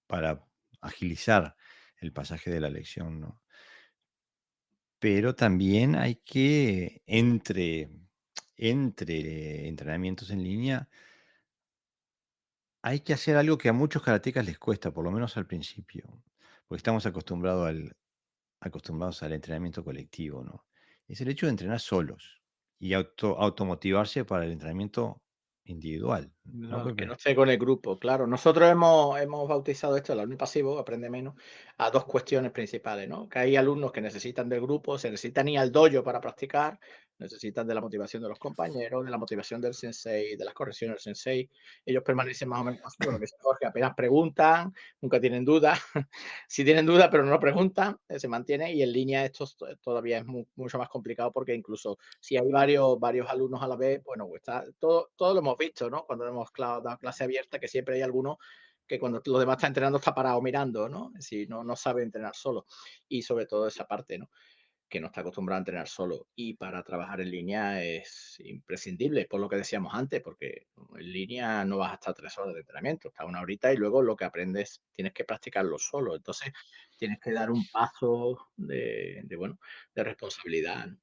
para agilizar el pasaje de la lección, ¿no? Pero también hay que, entre entrenamientos en línea, hay que hacer algo que a muchos karatecas les cuesta, por lo menos al principio, porque estamos acostumbrados acostumbrados al entrenamiento colectivo, ¿no? Es el hecho de entrenar solos y automotivarse para el entrenamiento individual, ¿no,
No, que no
Pepe?
esté con el grupo, claro. Nosotros hemos bautizado esto, el alumno pasivo, aprende menos, a dos cuestiones principales, ¿no? Que hay alumnos que necesitan del grupo, se necesitan ir al dojo para practicar, necesitan de la motivación de los compañeros, de la motivación del sensei, de las correcciones del sensei. Ellos permanecen más o menos pasivos, lo que dice Jorge, apenas preguntan, nunca tienen dudas. Si tienen dudas, pero no lo preguntan, se mantiene. Y en línea esto todavía es mucho más complicado porque incluso si hay varios alumnos a la vez, bueno, pues está, todo lo hemos visto, ¿no? Cuando hemos dado clase abierta, que siempre hay alguno que cuando los demás están entrenando está parado mirando, ¿no? Si no sabe entrenar solo. Y sobre todo esa parte, ¿no? Que no está acostumbrado a entrenar solo. Y para trabajar en línea es imprescindible, por lo que decíamos antes, porque en línea no vas a estar 3 horas de entrenamiento, estás una horita y luego lo que aprendes tienes que practicarlo solo. Entonces tienes que dar un paso bueno, de responsabilidad, ¿no?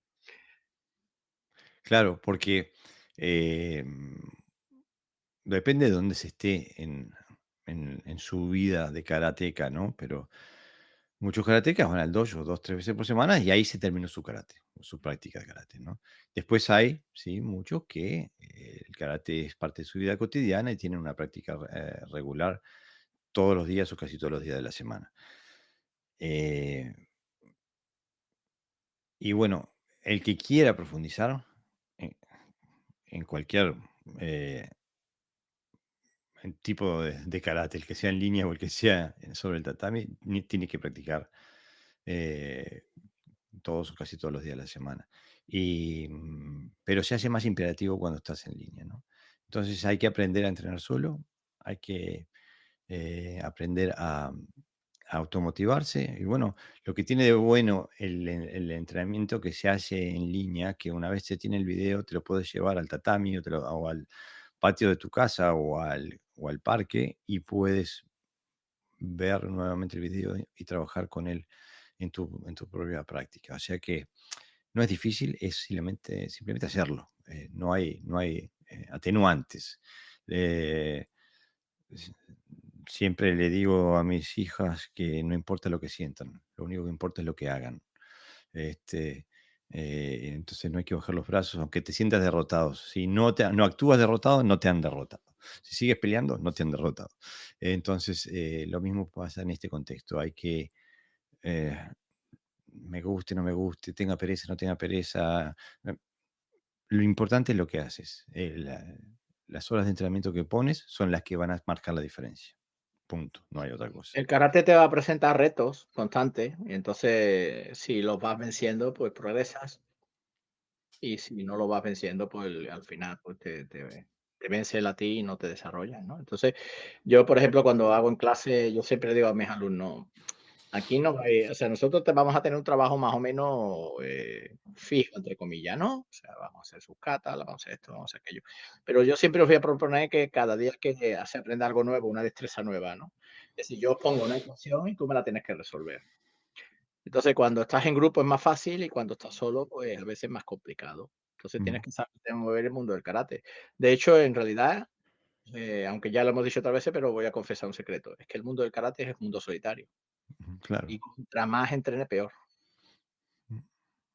Claro, porque em, depende de dónde se esté en su vida de karateca, ¿no? Pero muchos karatecas van al dojo 2, 3 veces por semana y ahí se terminó su karate, su práctica de karate, ¿no? Después hay, sí, muchos que el karate es parte de su vida cotidiana y tienen una práctica regular todos los días o casi todos los días de la semana. Eh, y bueno, el que quiera profundizar en, en cualquier eh, tipo de karate, el que sea en línea o el que sea sobre el tatami, tiene que practicar eh, todos o casi todos los días de la semana. Pero se hace más imperativo cuando estás en línea, ¿no? Entonces hay que aprender a entrenar solo, hay que aprender a automotivarse. Y bueno, lo que tiene de bueno el entrenamiento que se hace en línea, que una vez se tiene el video, te lo puedes llevar al tatami o al patio de tu casa o al parque y puedes ver nuevamente el video y trabajar con él en tu propia práctica. O sea que no es difícil, es simplemente hacerlo. No hay atenuantes. Eh, s- Siempre le digo a mis hijas que no importa lo que sientan, lo único que importa es lo que hagan. Este, entonces no hay que bajar los brazos, aunque te sientas derrotado. Si no actúas derrotado, no te han derrotado. Si sigues peleando, no te han derrotado. Entonces, lo mismo pasa en este contexto. Hay que, eh, me guste, no me guste, tenga pereza, no tenga pereza. eh, Lo importante es lo que haces. Las horas de entrenamiento que pones son las que van a marcar la diferencia. Punto. No hay otra cosa.
El karate te va a presentar retos constantes y entonces si los vas venciendo, pues progresas y si no lo vas venciendo, pues al final pues te vence él a ti y no te desarrollas, ¿no? Entonces yo, por ejemplo, cuando hago en clase, yo siempre digo a mis alumnos, aquí no hay, o sea, nosotros te vamos a tener un trabajo más o menos fijo, entre comillas, ¿no? O sea, vamos a hacer sus catas, vamos a hacer esto, vamos a hacer aquello. Pero yo siempre os voy a proponer que cada día que se aprenda algo nuevo, una destreza nueva, ¿no? Es decir, yo os pongo una ecuación y tú me la tienes que resolver. Entonces, cuando estás en grupo es más fácil y cuando estás solo, pues a veces es más complicado. Entonces tienes
Mm,
que saber mover el mundo del karate. De hecho, en realidad, aunque ya lo hemos dicho otras veces, pero voy a confesar un secreto. Es que el mundo del karate es el mundo solitario.
claro.
Y contra más entrene, peor.
Mm,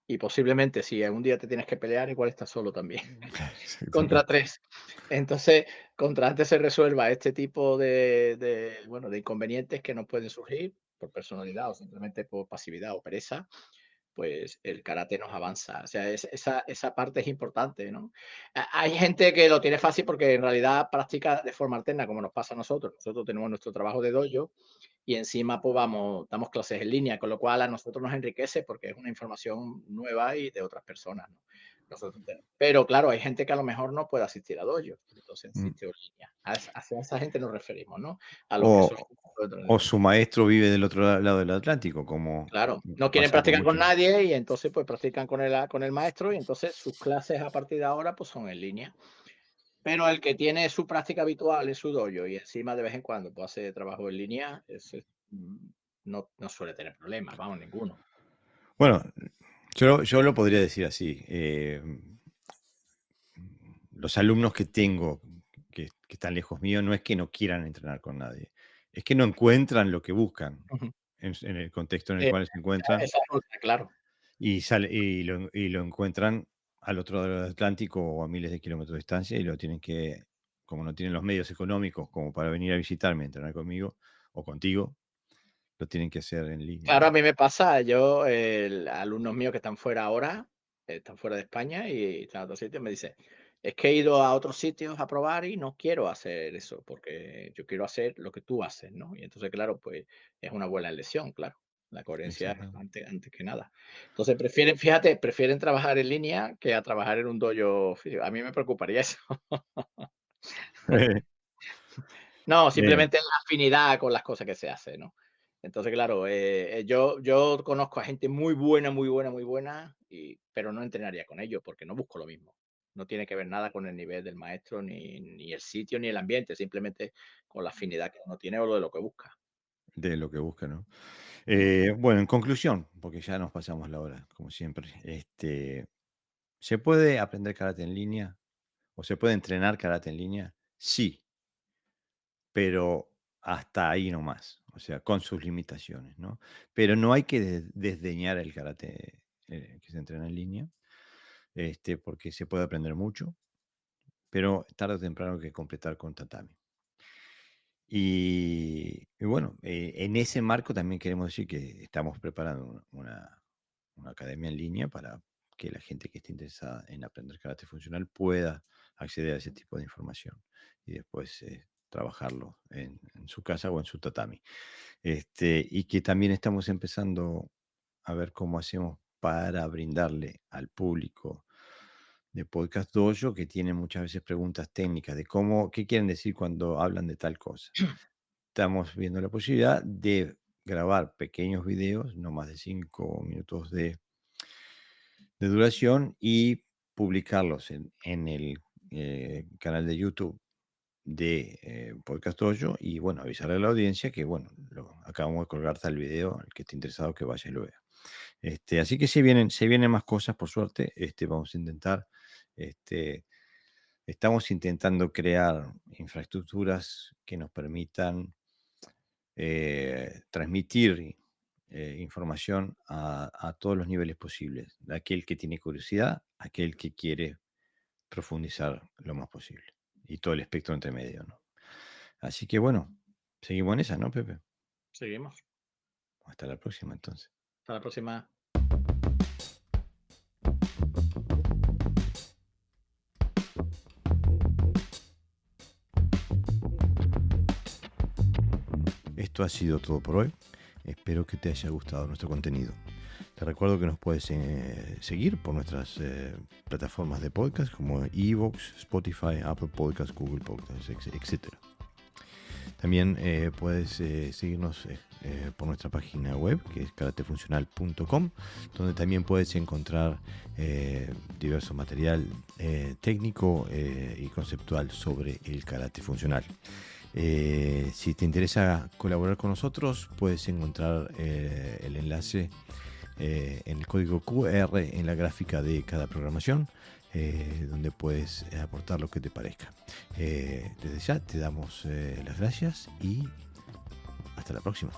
Y posiblemente si algún día te tienes que pelear, igual estás solo también, contra
exactamente.
3. Entonces, contra antes se resuelva este tipo de inconvenientes que nos pueden surgir por personalidad o simplemente por pasividad o pereza, pues el karate nos avanza. O sea, esa parte es importante, ¿no? Hay gente que lo tiene fácil porque en realidad practica de forma alterna, como nos pasa a nosotros. Nosotros tenemos nuestro trabajo de dojo y encima pues damos clases en línea, con lo cual a nosotros nos enriquece porque es una información nueva y de otras personas, ¿no? Pero claro, hay gente que a lo mejor no puede asistir a dojo, entonces
Mm.
asiste en línea. Hacia esa gente nos referimos, ¿no? A los que son
O, o
de
su maestro vive del otro lado del Atlántico, como
claro, no quieren
pasa con
practicar con
muchos.
nadie y entonces pues practican con el maestro y entonces sus clases a partir de ahora pues son en línea. Pero el que tiene su práctica habitual en su dojo y encima de vez en cuando pues hace trabajo en línea, ese, no suele tener problemas, vamos, ninguno.
Bueno, yo lo podría decir así. Los alumnos que tengo que están lejos mío no es que no quieran entrenar con nadie, es que no encuentran lo que buscan. en el contexto en el
Eh,
cual se encuentran
esa es otra, claro.
y lo encuentran al otro lado del Atlántico o a miles de kilómetros de distancia y lo tienen que, como no tienen los medios económicos como para venir a visitarme, entrenar conmigo o contigo, lo tienen que hacer en línea,
Claro, a
¿no?
mí me pasa, alumnos míos que están fuera ahora, están fuera de España y están en otros sitios, me dicen: "Es que he ido a otros sitios a probar y no quiero hacer eso, porque yo quiero hacer lo que tú haces", ¿no? Y entonces, claro, pues es una buena elección, claro. La coherencia es
Exactamente.
antes que nada. Entonces prefieren, fíjate, prefieren trabajar en línea que a trabajar en un dojo físico. A mí me preocuparía eso. No,
Bien,
simplemente la afinidad con las cosas que se hace, ¿no? Entonces, claro, yo conozco a gente muy buena, muy buena, muy buena, pero no entrenaría con ellos porque no busco lo mismo. No tiene que ver nada con el nivel del maestro, ni el sitio, ni el ambiente, simplemente con la afinidad que uno tiene o lo de lo que busca.
de lo que busca, ¿no?
Mm.
Bueno, en conclusión, porque ya nos pasamos la hora, como siempre, ¿se puede aprender karate en línea o se puede entrenar karate en línea? Sí, pero hasta ahí nomás, o sea, con sus limitaciones, ¿no? Pero no hay que desdeñar el karate que se entrena en línea, porque se puede aprender mucho, pero tarde o temprano hay que completar con tatami. Y bueno, en ese marco también queremos decir que estamos preparando una academia en línea para que la gente que esté interesada en aprender karate funcional pueda acceder a ese tipo de información y después trabajarlo en su casa o en su tatami. Y que también estamos empezando a ver cómo hacemos para brindarle al público de Podcast Dojo que tiene muchas veces preguntas técnicas de qué quieren decir cuando hablan de tal cosa. Estamos viendo la posibilidad de grabar pequeños videos, no más de 5 minutos de duración, y publicarlos en el canal de YouTube de Podcast Dojo y, bueno, avisarle a la audiencia que, bueno, acabamos de colgar tal video, el que esté interesado que vaya y lo vea. Así que se vienen más cosas, por suerte. Vamos a intentar, este, estamos intentando crear infraestructuras que nos permitan transmitir información a todos los niveles posibles, de aquel que tiene curiosidad, aquel que quiere profundizar lo más posible y todo el espectro entre medio, ¿no? Así que bueno, seguimos en esa, ¿no, Pepe?
Seguimos.
Hasta la próxima, entonces.
Hasta la próxima.
Esto ha sido todo por hoy. Espero que te haya gustado nuestro contenido. Te recuerdo que nos puedes seguir por nuestras plataformas de podcast como Evox, Spotify, Apple Podcasts, Google Podcasts, etc. También puedes seguirnos por nuestra página web, que es karatefuncional.com, donde también puedes encontrar diverso material técnico y conceptual sobre el karate funcional. Si te interesa colaborar con nosotros, puedes encontrar el enlace en el código QR en la gráfica de cada programación, donde puedes aportar lo que te parezca. Desde ya te damos las gracias y hasta la próxima.